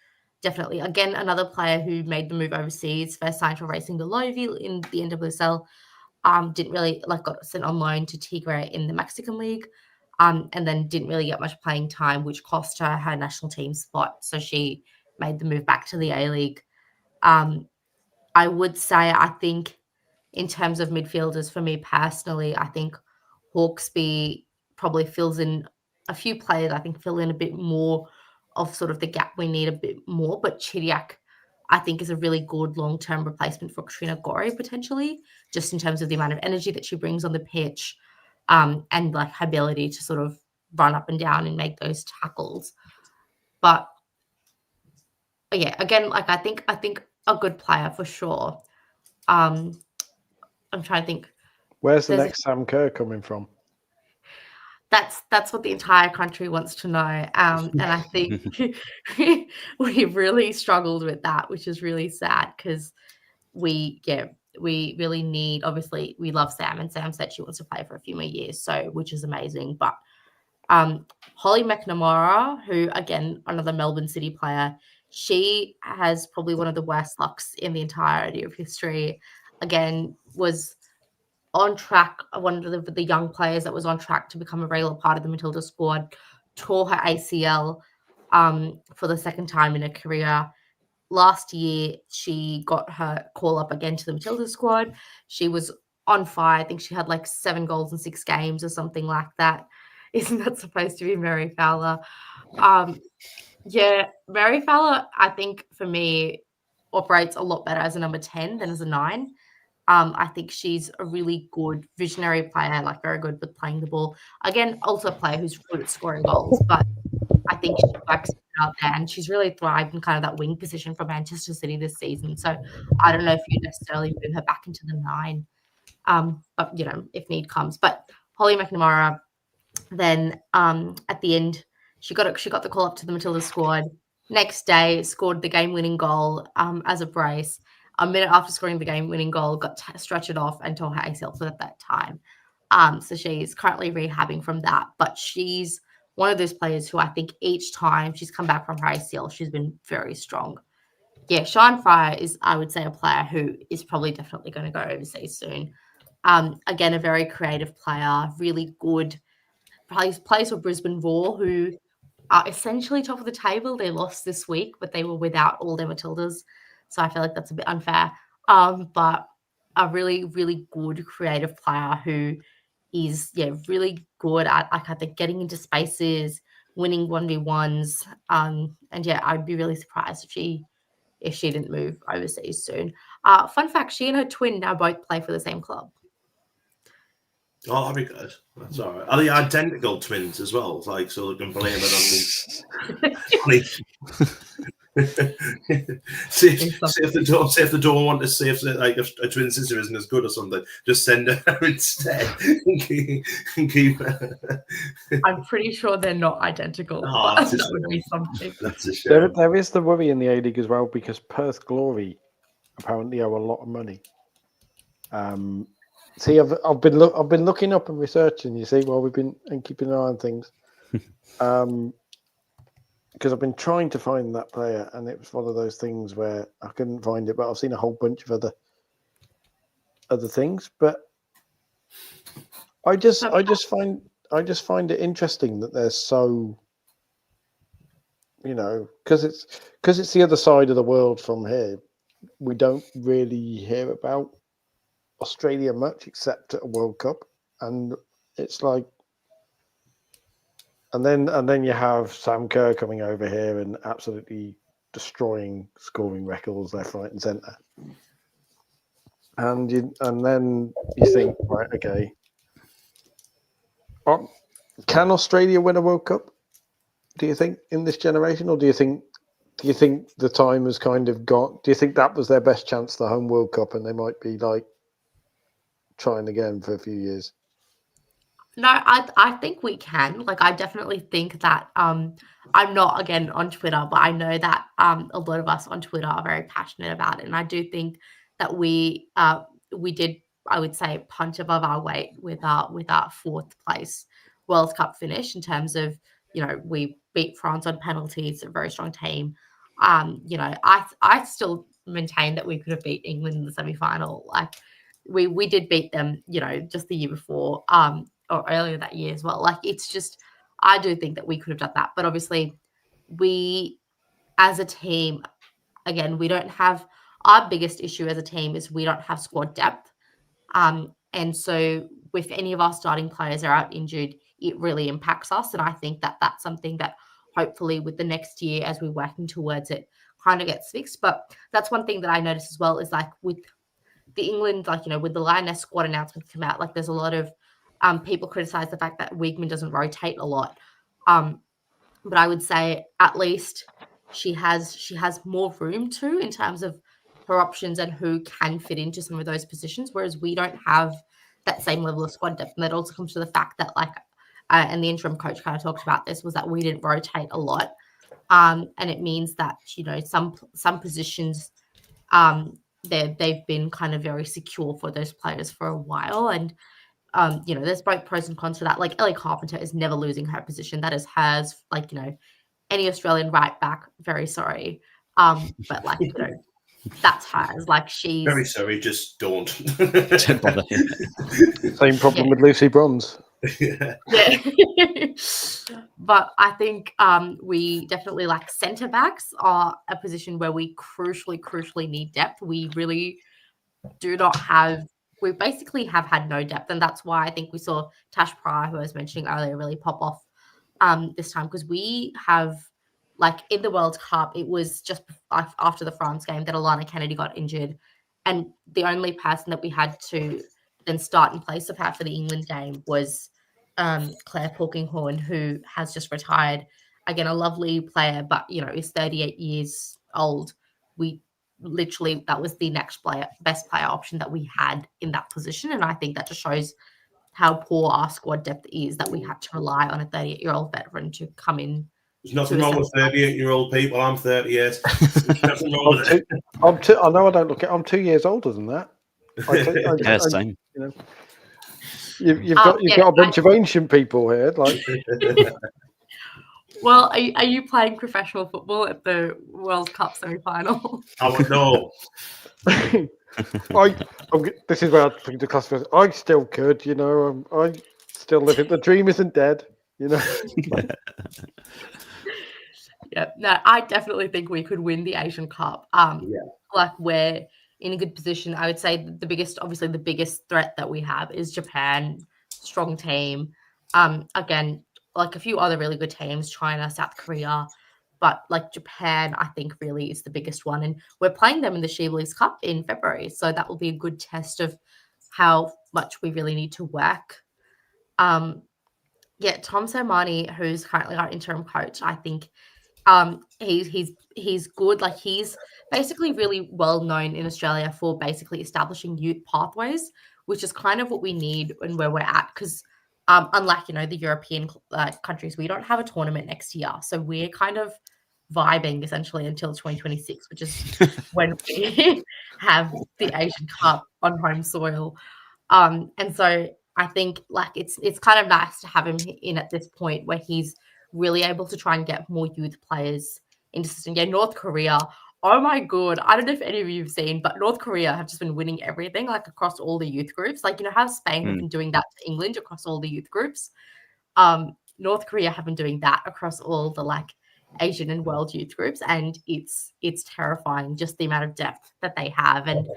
definitely, again, another player who made the move overseas, first signed for Racing de Louvre in the NWSL, didn't really, got sent on loan to Tigre in the Mexican League, and then didn't really get much playing time, which cost her national team spot. So she made the move back to the A-League. I would say, I think, in terms of midfielders, for me personally, I think Hawkesby probably fills in a few players, I think, fill in a bit more of sort of the gap we need a bit more. But Chidiac, I think, is a really good long-term replacement for Katrina Gore, potentially, just in terms of the amount of energy that she brings on the pitch, and her ability to sort of run up and down and make those tackles. But yeah, again, I think a good player for sure. I'm trying to think. Where's the There's- next Sam Kerr coming from? That's what the entire country wants to know. And I think we really struggled with that, which is really sad because we really need, obviously we love Sam, and Sam said she wants to play for a few more years, so which is amazing. But Holly McNamara, who again, another Melbourne City player, she has probably one of the worst lucks in the entirety of history. Again, was on track, one of the young players that was on track to become a regular part of the Matilda squad, tore her ACL for the second time in her career. Last year, she got her call up again to the Matilda squad. She was on fire. I think she had like 7 goals in 6 games or something like that. Isn't that supposed to be Mary Fowler? Yeah, Mary Fowler, I think for me, operates a lot better as a number 10 than as a 9. I think she's a really good visionary player, like very good with playing the ball. Again, also a player who's good at scoring goals, but I think she works out there, and she's really thrived in kind of that wing position for Manchester City this season. So I don't know if you necessarily move her back into the 9, but if need comes. But Holly McNamara, then at the end, she got the call up to the Matilda squad. Next day, scored the game-winning goal as a brace. A minute after scoring the game-winning goal, got stretched off and tore her ACL for that time. So she's currently rehabbing from that. But she's one of those players who I think each time she's come back from her ACL, she's been very strong. Yeah, Sian Freya is, I would say, a player who is probably definitely going to go overseas soon. Again, a very creative player, really good. Plays for Brisbane Roar, who are essentially top of the table. They lost this week, but they were without all their Matildas. So I feel like that's a bit unfair. But a really, really good creative player who is, really good at, like, I think, getting into spaces, winning 1v1s. And I'd be really surprised if she didn't move overseas soon. Fun fact, she and her twin now both play for the same club. Oh, that'd be good. That's all right. Are they identical twins as well? Like, so they can blame it on me. see if they don't want to see if a twin sister isn't as good or something. Just send her instead and keep I'm pretty sure they're not identical. Oh, but that would be something. That's a shame. There is the worry in the A-League as well, because Perth Glory apparently owe a lot of money. See, I've been looking up and researching. You see, while we've been keeping an eye on things, because I've been trying to find that player, and it was one of those things where I couldn't find it. But I've seen a whole bunch of other things. But I just find it interesting that they're so, because it's the other side of the world from here. We don't really hear about Australia much, except at a World Cup, and it's like, and then you have Sam Kerr coming over here and absolutely destroying scoring records left, right, and centre, and then you think, right, okay, can Australia win a World Cup? Do you think in this generation, or do you think the time has kind of got? Do you think that was their best chance, the home World Cup, and they might be like trying again for a few years? No, I think we can. Like, I definitely think that I'm not, again, on Twitter, but I know that a lot of us on Twitter are very passionate about it. And I do think that we did, I would say, punch above our weight with our 4th place World Cup finish in terms of, we beat France on penalties, a very strong team. I still maintain that we could have beat England in the semi-final. Like, we did beat them, just the year before, or earlier that year as well. Like, it's just, I do think that we could have done that. But obviously, we, as a team, again, we don't have, our biggest issue as a team is we don't have squad depth. And so if any of our starting players are out injured, it really impacts us. And I think that that's something that hopefully with the next year, as we're working towards it, kind of gets fixed. But that's one thing that I noticed as well, is like with the England, like, with the Lioness squad announcement come out, like, there's a lot of people criticize the fact that Wiegman doesn't rotate a lot. But I would say at least she has more room to, in terms of her options and who can fit into some of those positions, whereas we don't have that same level of squad depth. And that also comes to the fact that, like, and the interim coach kind of talked about this, was that we didn't rotate a lot. And it means that, some positions, they've been kind of very secure for those players for a while. And, there's both pros and cons to that. Like, Ellie Carpenter is never losing her position. That is hers. Like, any Australian right back, very sorry. But, like, that's hers. Like, she's Very sorry, just don't. Don't bother. Same problem with Lucy Bronze. Yeah. But I think we definitely, like, centre backs are a position where we crucially need depth. We really do not have. We basically have had no depth, and that's why I think we saw Tash Pryor, who I was mentioning earlier, really pop off this time, because we have, like, in the World Cup, it was just after the France game that Alana Kennedy got injured, and the only person that we had to then start in place of her for the England game was Claire Polkinghorne, who has just retired. Again, a lovely player, but is 38 years old. That was the next best player option that we had in that position, and I think that just shows how poor our squad depth is, that we had to rely on a 38-year-old veteran to come in. There's nothing wrong with 38-year-old people. I'm 38. There's nothing wrong with it. I know I don't look it. I'm 2 years older than that. Yeah, same. You've got a bunch of ancient people here. Like, well, are you playing professional football at the World Cup semi-final? I would know. This is where I think the class. I still could, I still live it. The dream isn't dead, Yeah, no, I definitely think we could win the Asian Cup. Like, we're in a good position. I would say the biggest threat that we have is Japan, strong team. Again, like a few other really good teams, China, South Korea, but like Japan, I think really is the biggest one. And we're playing them in the She Believes Cup in February. So that will be a good test of how much we really need to work. Tom Sermani, who's currently our interim coach, I think he's good. Like, he's basically really well known in Australia for basically establishing youth pathways, which is kind of what we need and where we're at. Because unlike the European countries, we don't have a tournament next year, so we're kind of vibing essentially until 2026, which is when we have the Asian Cup on home soil. And so I think, like, it's kind of nice to have him in at this point where he's really able to try and get more youth players into the system. Yeah, North Korea. Oh my God. I don't know if any of you have seen, but North Korea have just been winning everything, like, across all the youth groups. Like, how Spain have been doing that to England across all the youth groups. North Korea have been doing that across all the, like, Asian and world youth groups. And it's terrifying, just the amount of depth that they have and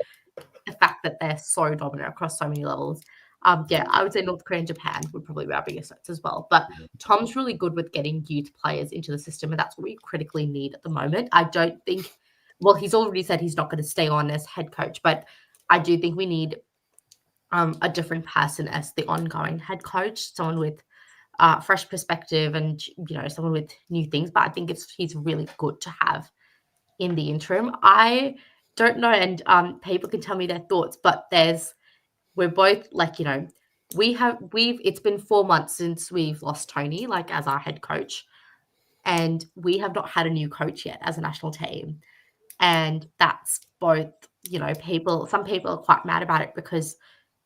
the fact that they're so dominant across so many levels. I would say North Korea and Japan would probably be our biggest threats as well. But Tom's really good with getting youth players into the system, and that's what we critically need at the moment. I don't think, well, he's already said he's not going to stay on as head coach, but I do think we need a different person as the ongoing head coach, someone with fresh perspective and, someone with new things. But I think he's really good to have in the interim. I don't know, and people can tell me their thoughts, but we're both like, it's been 4 months since we've lost Tony, like, as our head coach, and we have not had a new coach yet as a national team. And that's both, some people are quite mad about it because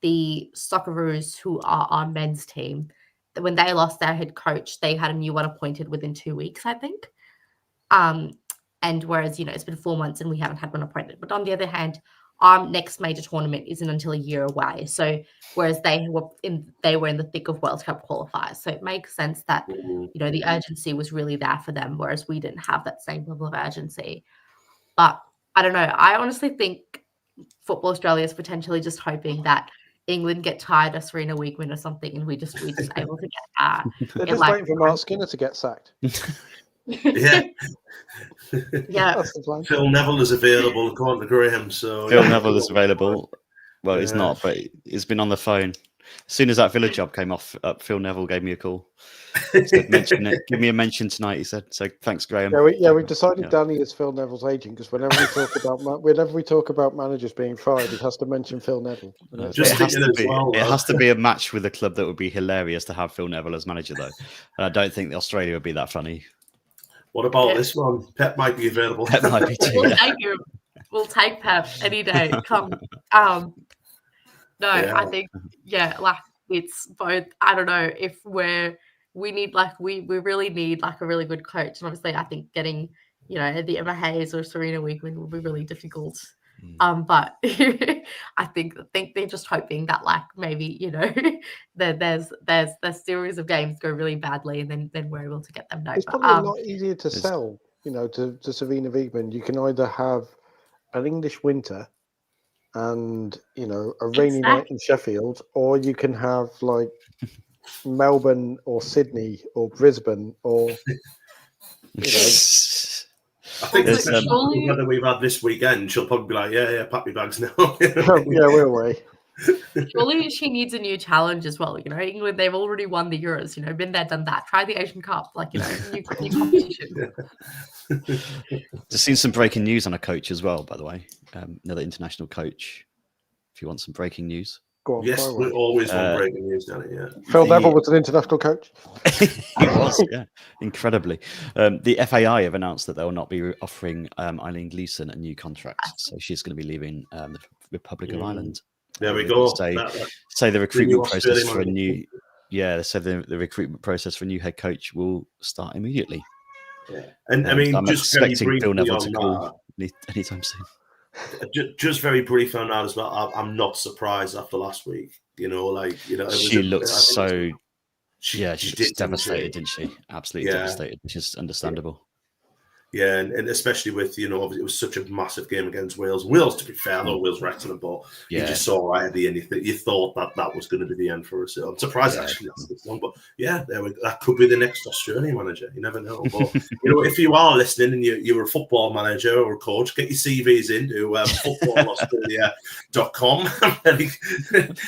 the Socceroos, who are our men's team, when they lost their head coach, they had a new one appointed within 2 weeks, I think. And whereas, it's been 4 months and we haven't had one appointed. But on the other hand, our next major tournament isn't until a year away. So whereas they were in the thick of World Cup qualifiers. So it makes sense that, the urgency was really there for them, whereas we didn't have that same level of urgency. But I don't know. I honestly think Football Australia is potentially just hoping that England get tired of Serena Wiegman or something, and we just able to get they're just waiting for Mark Skinner to get sacked. Yeah. Yeah. Phil Neville is available according to Graham. So Phil Neville is available. Well, he's not, but he's been on the phone As soon as that Villa job came off, Phil Neville gave me a call. Said, mention it. Give me a mention tonight, he said. So thanks, Graham. We've decided Danny is Phil Neville's agent because whenever we talk about managers being fired, he has to mention Phil Neville. Just it has to be a match with a club that would be hilarious to have Phil Neville as manager, though. And I don't think Australia would be that funny. What about this one? Pep might be available. Pep might be too. We'll take Pep any day. Come. I think like it's both. I don't know if we really need like a really good coach, and obviously I think getting the Emma Hayes or Serena Wiegman will be really difficult. But I think they're just hoping that like maybe there's series of games go really badly, and then we're able to get them. It's probably a lot easier to sell, to Serena Wiegman. You can either have an English winter and a rainy night in Sheffield, or you can have like Melbourne or Sydney or Brisbane or I think the weather we've had this weekend, she'll probably be like, pack me bags now. We're away. Surely she needs a new challenge as well. England, they've already won the Euros, been there, done that. Try the Asian Cup, new competition. Just seen some breaking news on a coach as well, by the way. Another international coach. If you want some breaking news. Go on, yes, we always want breaking news, Danny. Yeah. Phil Neville was an international coach. He was, incredibly. The FAI have announced that they will not be offering Eileen Gleeson a new contract, so she's going to be leaving the Republic of Ireland. There we go. Say the recruitment process for a new. Yeah, they said the recruitment process for a new head coach will start immediately. Yeah, and I mean, I'm just expecting Phil Neville to call anytime soon. Just very brief on that as well. I'm not surprised after last week. She looked so. She was devastated, didn't she? Absolutely devastated, which is understandable. Yeah, and especially with, it was such a massive game against Wales. Wales, to be fair, though, Wales wrecked them, but you just saw right at the end, you thought that was going to be the end for us. So I'm surprised actually that's this long, but that could be the next Australian manager. You never know. But, if you are listening and you're a football manager or a coach, get your CVs into footballaustralia.com,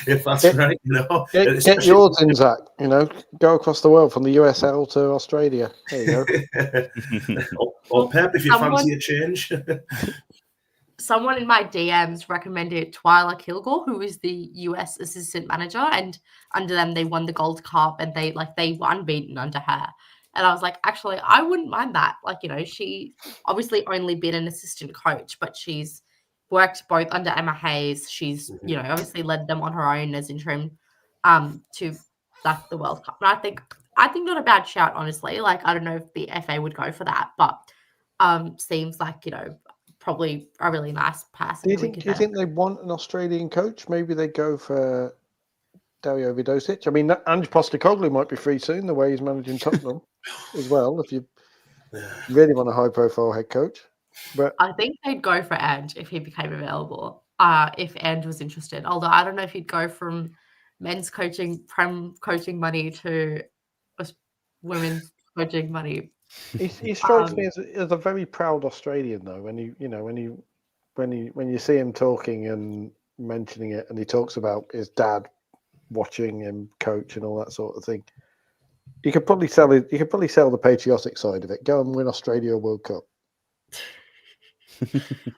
if that's right. Get yours in, Zach. Go across the world from the USL to Australia. There you go. Or Pep, if you fancy a change. Someone in my DMs recommended Twyla Kilgore, who is the US assistant manager, and under them they won the Gold Cup, and they were unbeaten under her. And I was like, actually, I wouldn't mind that. She obviously only been an assistant coach, but she's worked both under Emma Hayes. She's obviously led them on her own as interim to the World Cup. And I think not a bad shout, honestly. I don't know if the FA would go for that, but seems like, probably a really nice person. Do you think they want an Australian coach? Maybe they go for Dario Vidosic. I mean, Ange Postecoglou might be free soon, the way he's managing Tottenham as well, if you really want a high-profile head coach. But I think they'd go for Ange if he became available, if Ange was interested. Although I don't know if he'd go from men's coaching, prem coaching money to women's coaching money. He strikes me as a very proud Australian, though. When you see him talking and mentioning it, and he talks about his dad watching him coach and all that sort of thing, you could probably sell it. You could probably sell the patriotic side of it. Go and win Australia a World Cup.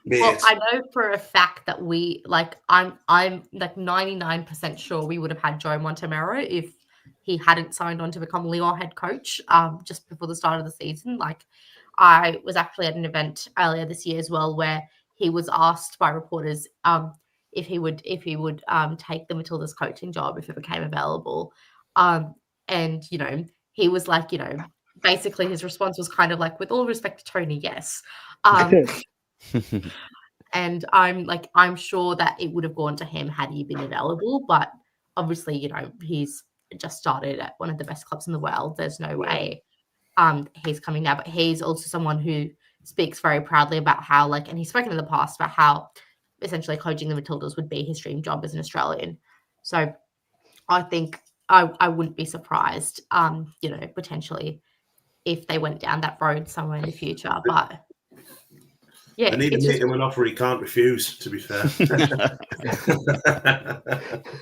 Well, I know for a fact that I'm 99% sure we would have had Joe Montemero if he hadn't signed on to become Lyon head coach just before the start of the season. I was actually at an event earlier this year as well where he was asked by reporters if he would take the Matilda's coaching job if it became available. And he was like, basically his response was kind of like, with all respect to Tony, yes. And I'm sure that it would have gone to him had he been available, but obviously, he's just started at one of the best clubs in the world. There's no way he's coming now, but he's also someone who speaks very proudly about how, and he's spoken in the past about how essentially coaching the Matildas would be his dream job as an Australian. So I think I wouldn't be surprised, potentially if they went down that road somewhere in the future. But Yeah, They need to it's make just him an offer he can't refuse, to be fair.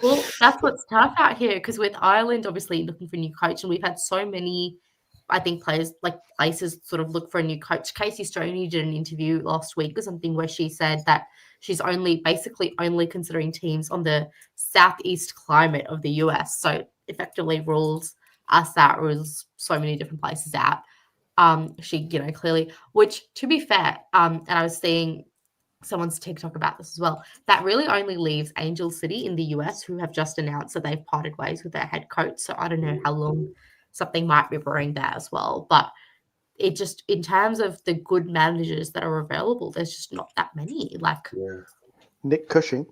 well, that's what's tough out here because with Ireland obviously looking for a new coach, and we've had so many, I think, places sort of look for a new coach. Casey Stoney did an interview last week or something where she said that she's basically only considering teams on the southeast climate of the US. So effectively rules us out, rules so many different places out. She, clearly, which to be fair, and I was seeing someone's TikTok about this as well, that really only leaves Angel City in the US, who have just announced that they've parted ways with their head coach. So I don't know how long something might be brewing there as well. But it just, in terms of the good managers that are available, there's just not that many. Like, Nick Cushing,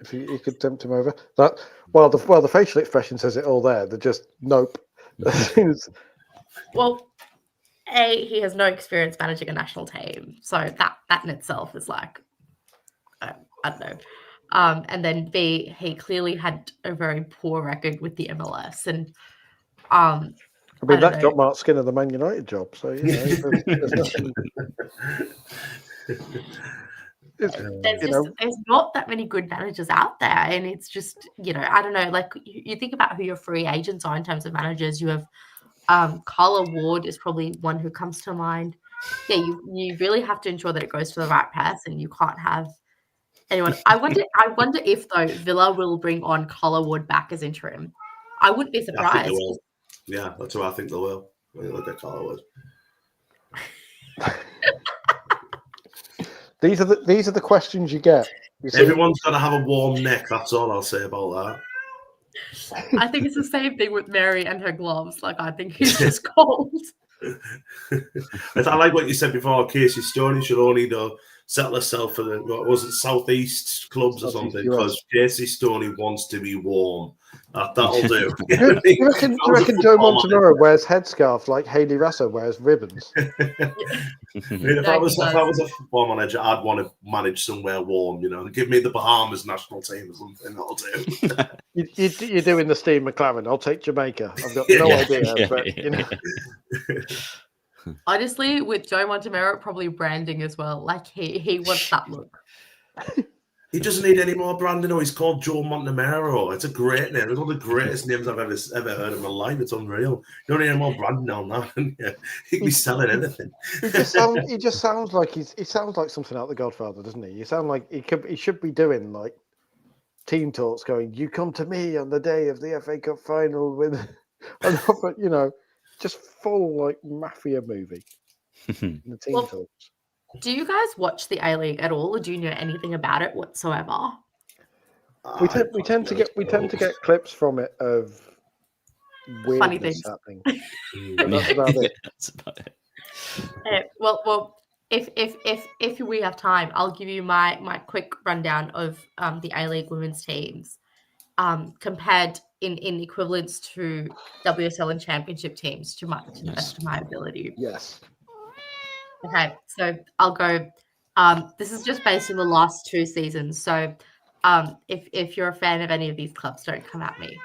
if you could tempt him over. That the facial expression says it all there. They're just nope. well, he has no experience managing a national team, so that in itself is like, I don't know. And then B, he clearly had a very poor record with the MLS, and I mean, that got Mark Skinner the Man United job, so there's nothing. There's not that many good managers out there, and it's just I don't know. Like you think about who your free agents are in terms of managers. You have Carla Ward is probably one who comes to mind. Yeah, you really have to ensure that it goes to the right person. You can't have anyone. I wonder if though Villa will bring on Carla Ward back as interim. I wouldn't be surprised. I think they will. Yeah, that's what I think they will. I think they'll get Carla Ward. These are the questions you get. Everyone's got to have a warm neck. That's all I'll say about that. I think it's the same thing with Mary and her gloves. Like, I think he's just cold. I like what you said before. Casey Stoney should only settle herself for the Southeast clubs or something, because Casey Stoney wants to be warm. That'll do. Do you reckon Joe Montemurro wears headscarf like Hayley Rasso wears ribbons? If I was a football manager, I'd want to manage somewhere warm. Give me the Bahamas national team or something. That'll do. You're doing the Steve McLaren. I'll take Jamaica. I've got no idea, but Honestly, with Joe Montemurro, probably branding as well. Like he wants that look. He doesn't need any more branding. He's called Joe Montemurro. It's a great name. It's one of the greatest names I've ever heard in my life. It's unreal. You don't need any more branding on that. He can be selling anything. He just sounds like he sounds like something out of The Godfather, doesn't he? You sound like he should be doing like team talks, going, "You come to me on the day of the FA Cup final with," just full like mafia movie. In the team talks. Do you guys watch the A-League at all, or do you know anything about it whatsoever? We tend to get clips from it of funny things happening. That's about it. That's about it. Well, if we have time, I'll give you my quick rundown of the A-League women's teams compared in equivalence to WSL and Championship teams to the best of my ability. Yes. Okay, so I'll go. This is just based on the last 2 seasons. So if you're a fan of any of these clubs, don't come at me.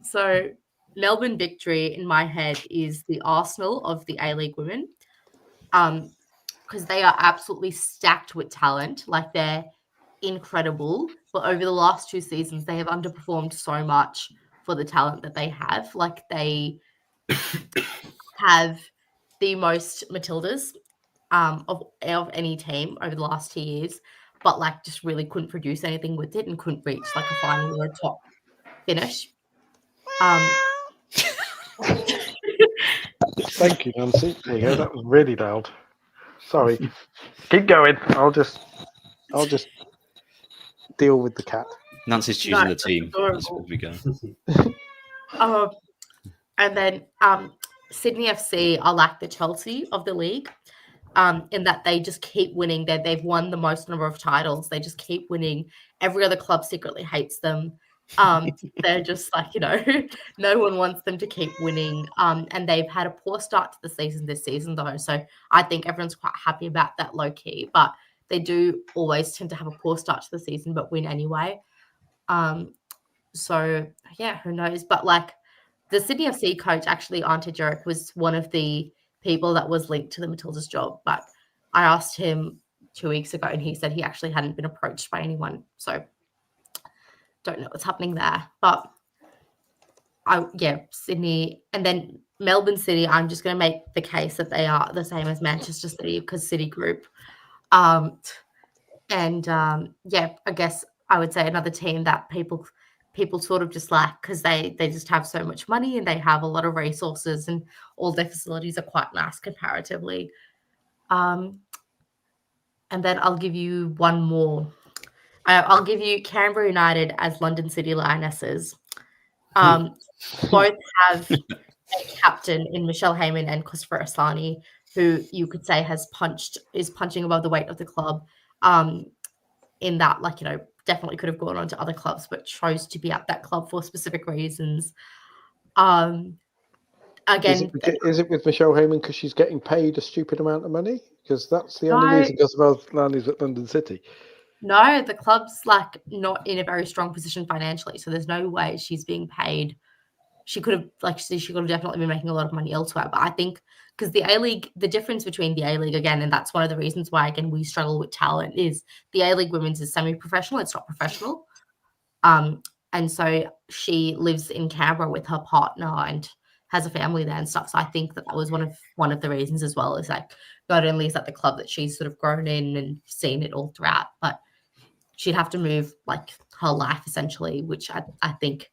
So Melbourne Victory in my head is the Arsenal of the A-League women, because they are absolutely stacked with talent. Like, they're incredible. But over the last 2 seasons, they have underperformed so much for the talent that they have. Like, they have the most Matildas of any team over the last 2 years, but like just really couldn't produce anything with it and couldn't reach like a final or a top finish. Thank you, Nancy. Yeah, that was really loud. Sorry. Keep going. I'll just deal with the cat. Nancy's choosing the team. That's where we go. And then Sydney FC are like the Chelsea of the league, in that they just keep winning. They've won the most number of titles. They just keep winning. Every other club secretly hates them. They're just like, no one wants them to keep winning. And they've had a poor start to the season this season, though. So I think everyone's quite happy about that low key. But they do always tend to have a poor start to the season, but win anyway. So, yeah, who knows? But like, the Sydney FC coach, actually, Ante Jurek, was one of the people that was linked to the Matilda's job. But I asked him 2 weeks ago, and he said he actually hadn't been approached by anyone. So don't know what's happening there. But Sydney, and then Melbourne City. I'm just going to make the case that they are the same as Manchester City because City Group. I guess I would say another team that people sort of just like because they just have so much money and they have a lot of resources and all their facilities are quite nice comparatively. And then I'll give you one more. I'll give you Canberra United as London City Lionesses. Both have a captain in Michelle Heyman and Christopher Asani, who you could say is punching above the weight of the club. In that, definitely could have gone on to other clubs, but chose to be at that club for specific reasons. Again, is it with Michelle Heyman because she's getting paid a stupid amount of money? Because that's the only reason Christopher Asani's at London City. No, the club's not in a very strong position financially, so there's no way she's being paid. She could have definitely been making a lot of money elsewhere. But I think because the A-League, the difference between the A-League again, and that's one of the reasons why again we struggle with talent is the A-League women's is semi-professional. It's not professional. And so she lives in Canberra with her partner and has a family there and stuff. So I think that was one of the reasons as well is not only is that the club that she's sort of grown in and seen it all throughout, but she'd have to move her life essentially, which I think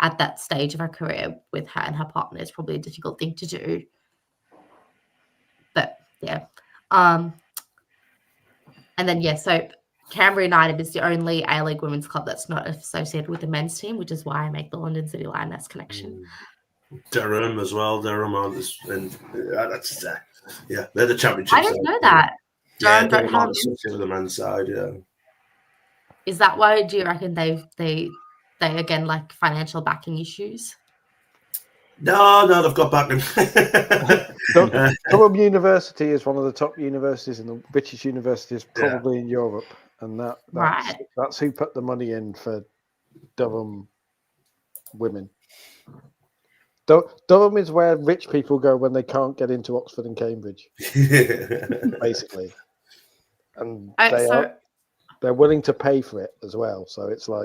at that stage of her career with her and her partner is probably a difficult thing to do. But yeah. And then, so Canberra United is the only A-League women's club that's not associated with the men's team, which is why I make the London City Lioness connection. Durham as well. Durham and that's they're the championship. I don't know that. Durham don't have with the men's side. Yeah. Is that why? Do you reckon they again financial backing issues? No, they've got backing. Durham University is one of the top universities in the British universities, probably in Europe, and that's who put the money in for Durham women. Durham is where rich people go when they can't get into Oxford and Cambridge, basically, and they're willing to pay for it as well. So it's all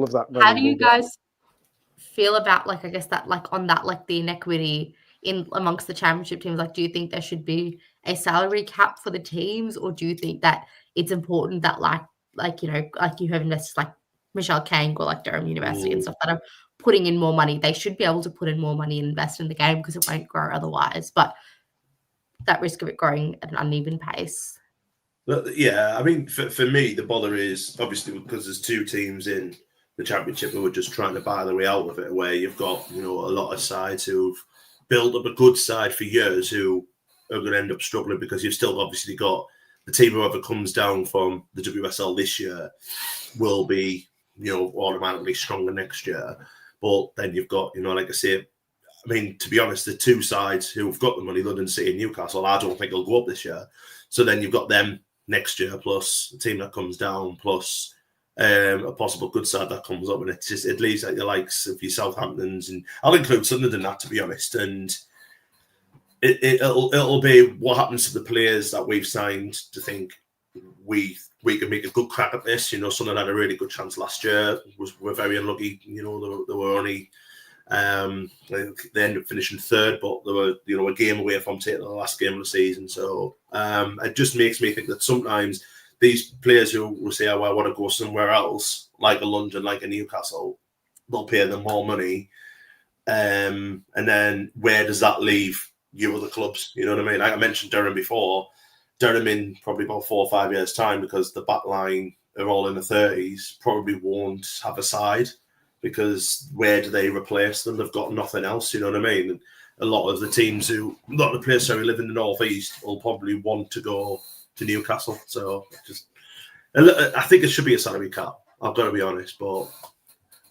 of that money. How do you guys feel about I guess that on that the inequity in amongst the championship teams? Do you think there should be a salary cap for the teams, or do you think that it's important that you have investors like Michelle Kang or Durham University and stuff that are putting in more money? They should be able to put in more money and invest in the game because it won't grow otherwise. But that risk of it growing at an uneven pace. But yeah, I mean, for me, the bother is obviously because there's two teams in the championship who are just trying to buy their way out of it, where you've got a lot of sides who've built up a good side for years who are going to end up struggling because you've still obviously got the team whoever comes down from the WSL this year will be automatically stronger next year. But then you've got like I say, I mean, to be honest, the two sides who've got the money, London City and Newcastle, I don't think they'll go up this year. So then you've got them next year, plus a team that comes down, plus a possible good side that comes up, and it leaves the likes of your Southamptons, and I'll include Sunderland in that, to be honest. And it'll be what happens to the players that we've signed to think we can make a good crack at this. Sunderland had a really good chance last year. We're very unlucky. They were only they ended up finishing third, but they were a game away from taking the last game of the season. So it just makes me think that sometimes these players who will say, "Oh, I want to go somewhere else, like a London, like a Newcastle," they'll pay them more money, and then where does that leave you other clubs? You know what I mean? Like I mentioned Durham before. Durham in probably about 4 or 5 years' time, because the back line are all in the 30s, probably won't have a side. Because where do they replace them? They've got nothing else, you know what I mean? And a lot of the players who live in the northeast will probably want to go to Newcastle. So I think it should be a salary cap. I've got to be honest, but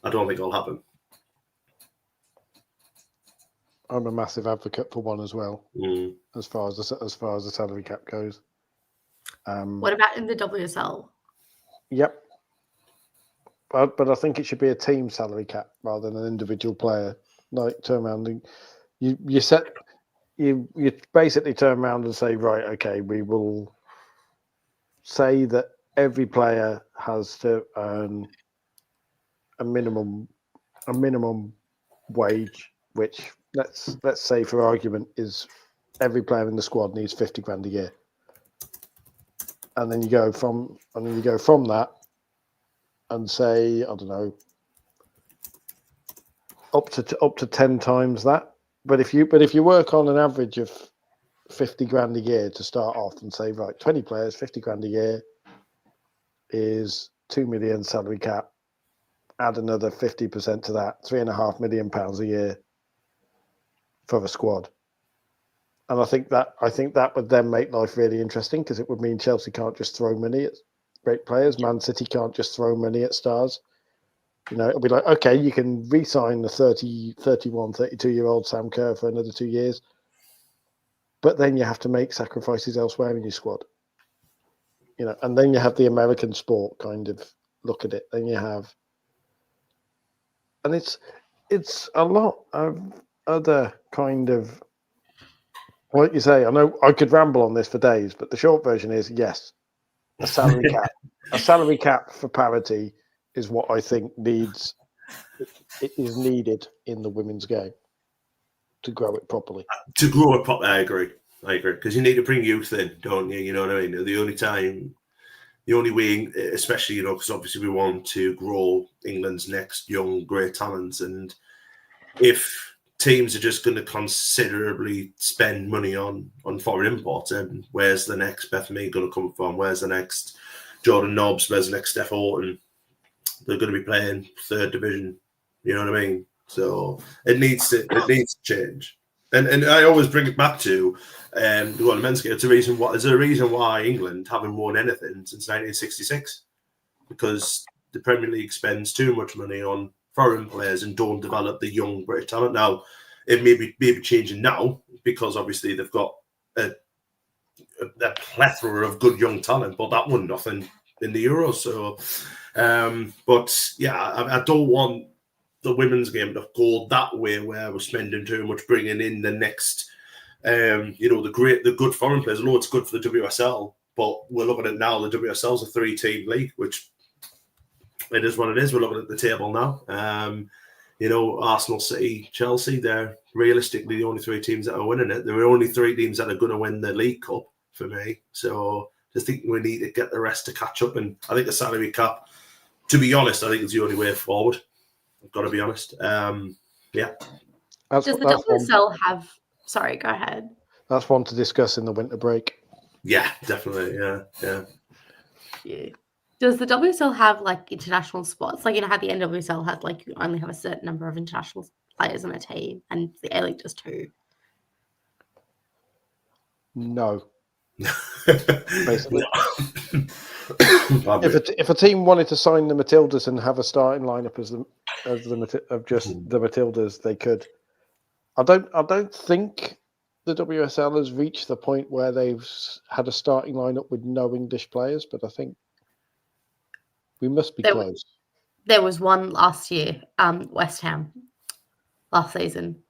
I don't think it'll happen. I'm a massive advocate for one as well, as far as the salary cap goes. What about in the WSL? Yep. But I think it should be a team salary cap rather than an individual player. Turn around and you set you basically turn around and say, right, okay, we will say that every player has to earn a minimum wage, which let's say for argument is every player in the squad needs 50 grand a year, and then you go from that and say, I don't know, up to 10 times that. But if you work on an average of 50 grand a year to start off and say, right, 20 players, 50 grand a year is 2 million salary cap. Add another 50% to that, £3.5 million a year for the squad. And I think that would then make life really interesting, because it would mean Chelsea can't just throw money at great players. Man City can't just throw money at stars. It'll be like, okay, you can re-sign the 30, 31, 32-year-old Sam Kerr for another 2 years, but then you have to make sacrifices elsewhere in your squad. And then you have the American sport kind of look at it. Then you have, and it's a lot of other kind of, like you say, I know I could ramble on this for days, but the short version is, yes, a salary cap. A salary cap for parity is what I think is needed in the women's game to grow it properly. I agree. Because you need to bring youth in, don't you? You know what I mean? The only way, especially, because obviously we want to grow England's next young, great talents. And if teams are just going to considerably spend money on foreign imports, and where's the next Beth May going to come from? Where's the next Jordan Nobbs? Where's the next Steph Houghton? They're going to be playing third division. You know what I mean? So it needs to change. And I always bring it back to the men's game. There's a reason why England haven't won anything since 1966, because the Premier League spends too much money on foreign players and don't develop the young British talent. Now, it may be changing now, because obviously they've got a plethora of good young talent, but that won nothing in the Euros. So, but yeah, I don't want the women's game to go that way, where we're spending too much bringing in the next, the good foreign players. I know it's good for the WSL, but we're looking at now the WSL's a 3-team league, which it is what it is. We're looking at the table now. Arsenal, City, Chelsea, they're realistically the only 3 teams that are winning it. There are only 3 teams that are going to win the League Cup for me. So I think we need to get the rest to catch up. And I think the salary cap, to be honest, I think it's the only way forward. I've got to be honest. Yeah. Does the WSL have... Sorry, go ahead. That's one to discuss in the winter break. Yeah, definitely. Yeah. Does the WSL have international spots? Like, how the NWSL has you only have a certain number of international players on a team, and the A League does too. No. Basically. If a team wanted to sign the Matildas and have a starting lineup of just the Matildas, they could. I don't think the WSL has reached the point where they've had a starting lineup with no English players, but I think we must be close. There was one last year, West Ham, last season.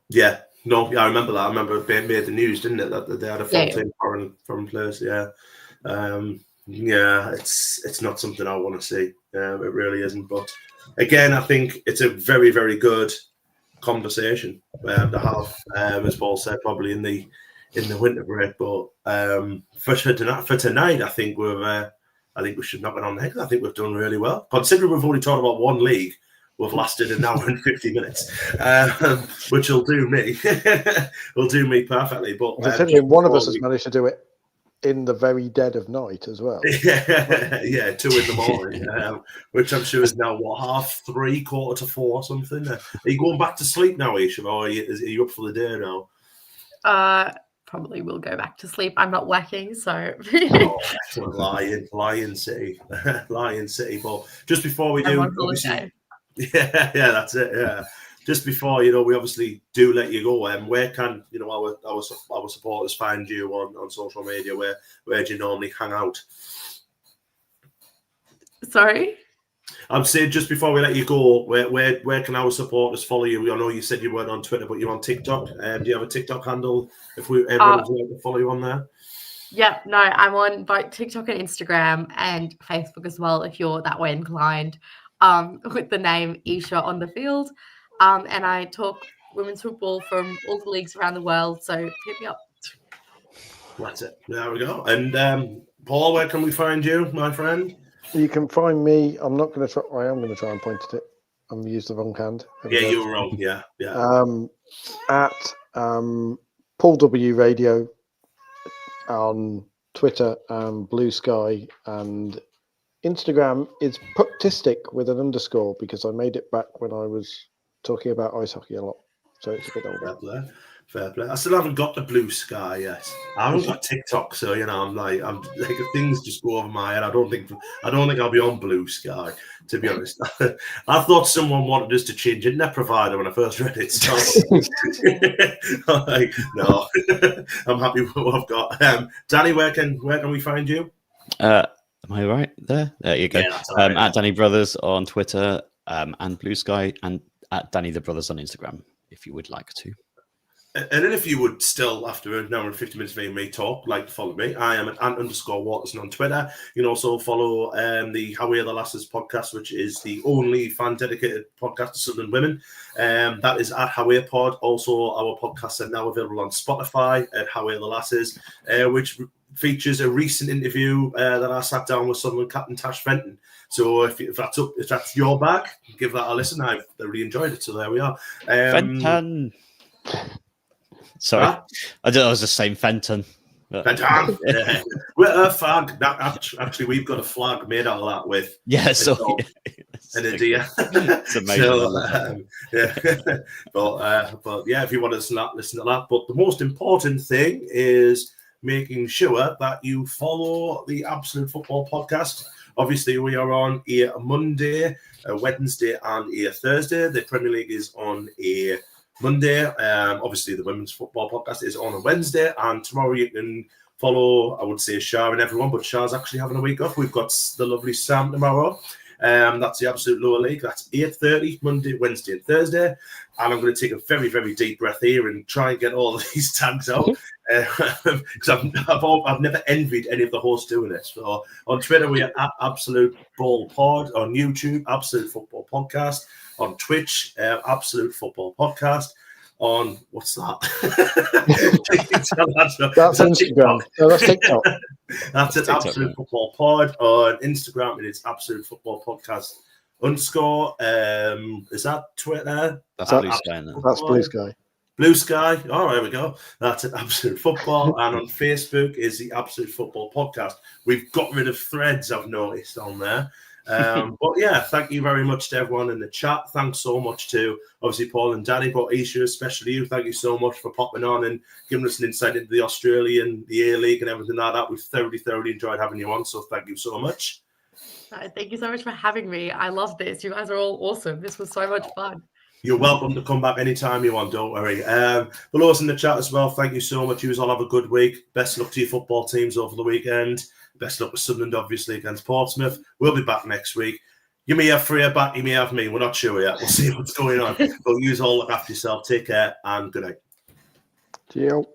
Yeah. No, yeah, I remember that. I remember it made the news, didn't it? That they had a full team foreign players. Yeah. It's not something I want to see. It really isn't. But again, I think it's a very, very good conversation to have, as Paul said, probably in the winter break. But for tonight, I think we should knock it on the head. I think we've done really well, considering we've only talked about one league. We've lasted an hour and 50 minutes, which will do me. Will do me perfectly. But one of us has managed to do it in the very dead of night as well. Yeah, 2 a.m, which I'm sure is now 3:30, 4:45, or something. Are you going back to sleep now, Isha, or are you up for the day now? Probably will go back to sleep. I'm not working, so. Lion City. But just before we do, obviously. Yeah, that's it. Yeah, just before we obviously do let you go. Where can our supporters find you on social media? Where do you normally hang out? Sorry. I'd say just before we let you go, where can our supporters follow you? I know you said you weren't on Twitter, but you're on TikTok. Do you have a TikTok handle? If everyone would like to follow you on there. Yeah, no, I'm on both TikTok and Instagram and Facebook as well, if you're that way inclined, with the name Isha on the field. And I talk women's football from all the leagues around the world, so hit me up. That's it. There we go. And Paul, where can we find you, my friend? You can find me. I'm not going to try. I am going to try and point at it. I'm used the wrong hand. Yeah, you were wrong. Yeah. At Paul W Radio on Twitter and Blue Sky, and Instagram is Puktistic with an underscore because I made it back when I was talking about ice hockey a lot. So it's a bit older. Fair play. I still haven't got the Blue Sky yet. I haven't got TikTok, so I'm like if things just go over my head. I don't think I'll be on Blue Sky, to be honest. I thought someone wanted us to change internet provider when I first read it. So I'm like, no, I'm happy with what I've got. Danny, where can we find you? Am I right there? There you go. Yeah, that's right, At Danny Brothers on Twitter, and Blue Sky, and at Danny the Brothers on Instagram, if you would like to. And then if you would still, after an hour and 50 minutes of hearing me talk, like to follow me, I am at ant_Watterson on Twitter. You can also follow the How We Are the Lasses podcast, which is the only fan-dedicated podcast to Southern women. That is at How We Are Pod. Also, our podcasts are now available on Spotify at How We Are the Lasses, which features a recent interview that I sat down with Sunderland captain Tash Fenton. So if that's your bag, give that a listen. I've really enjoyed it. So there we are. Fenton. Sorry, Huh? I was just saying Fenton. Fenton. Yeah. We're a flag. Actually, we've got a flag made out of that with an idea. It's amazing. So, yeah. but yeah, if you want to listen to that. But the most important thing is making sure that you follow the Absolute Football Podcast. Obviously, we are on a Monday, a Wednesday, and a Thursday. The Premier League is on a Monday. Obviously, the Women's Football Podcast is on a Wednesday, and tomorrow you can follow, I would say, Shah and everyone, but Shah's actually having a week off. We've got the lovely Sam tomorrow. That's the Absolute Lower League. That's 8:30, Monday, Wednesday, and Thursday. And I'm going to take a very, very deep breath here and try and get all of these tags out. Because I've never envied any of the hosts doing it. So on Twitter, we are at Absolute Ball Pod. On YouTube, Absolute Football Podcast. On Twitch, Absolute Football Podcast. On what's that? That's Instagram. No, that's TikTok. That's it. TikTok, Absolute man. Football Pod. On Instagram, it is Absolute Football Podcast _ is that Twitter? That's Blue Sky. Isn't it? That's Blue Sky. Blue Sky. Oh, there we go. That's it. Absolute Football. And on Facebook is the Absolute Football Podcast. We've got rid of threads, I've noticed, on there. But yeah, thank you very much to everyone in the chat. Thanks so much to obviously Paul and Danny, but Isha, especially you. Thank you so much for popping on and giving us an insight into the Australian, the A-League and everything like that. We've thoroughly enjoyed having you on, so thank you so much. Thank you so much for having me. I love this. You guys are all awesome. This was so much fun. You're welcome to come back anytime you want, don't worry. Below us in the chat as well, thank you so much. You all have a good week. Best luck to your football teams over the weekend. Best luck with Sunderland, obviously, against Portsmouth. We'll be back next week. You may have Freya back, you may have me. We're not sure yet. We'll see what's going on. But you all look after yourself. Take care and good night. Ciao.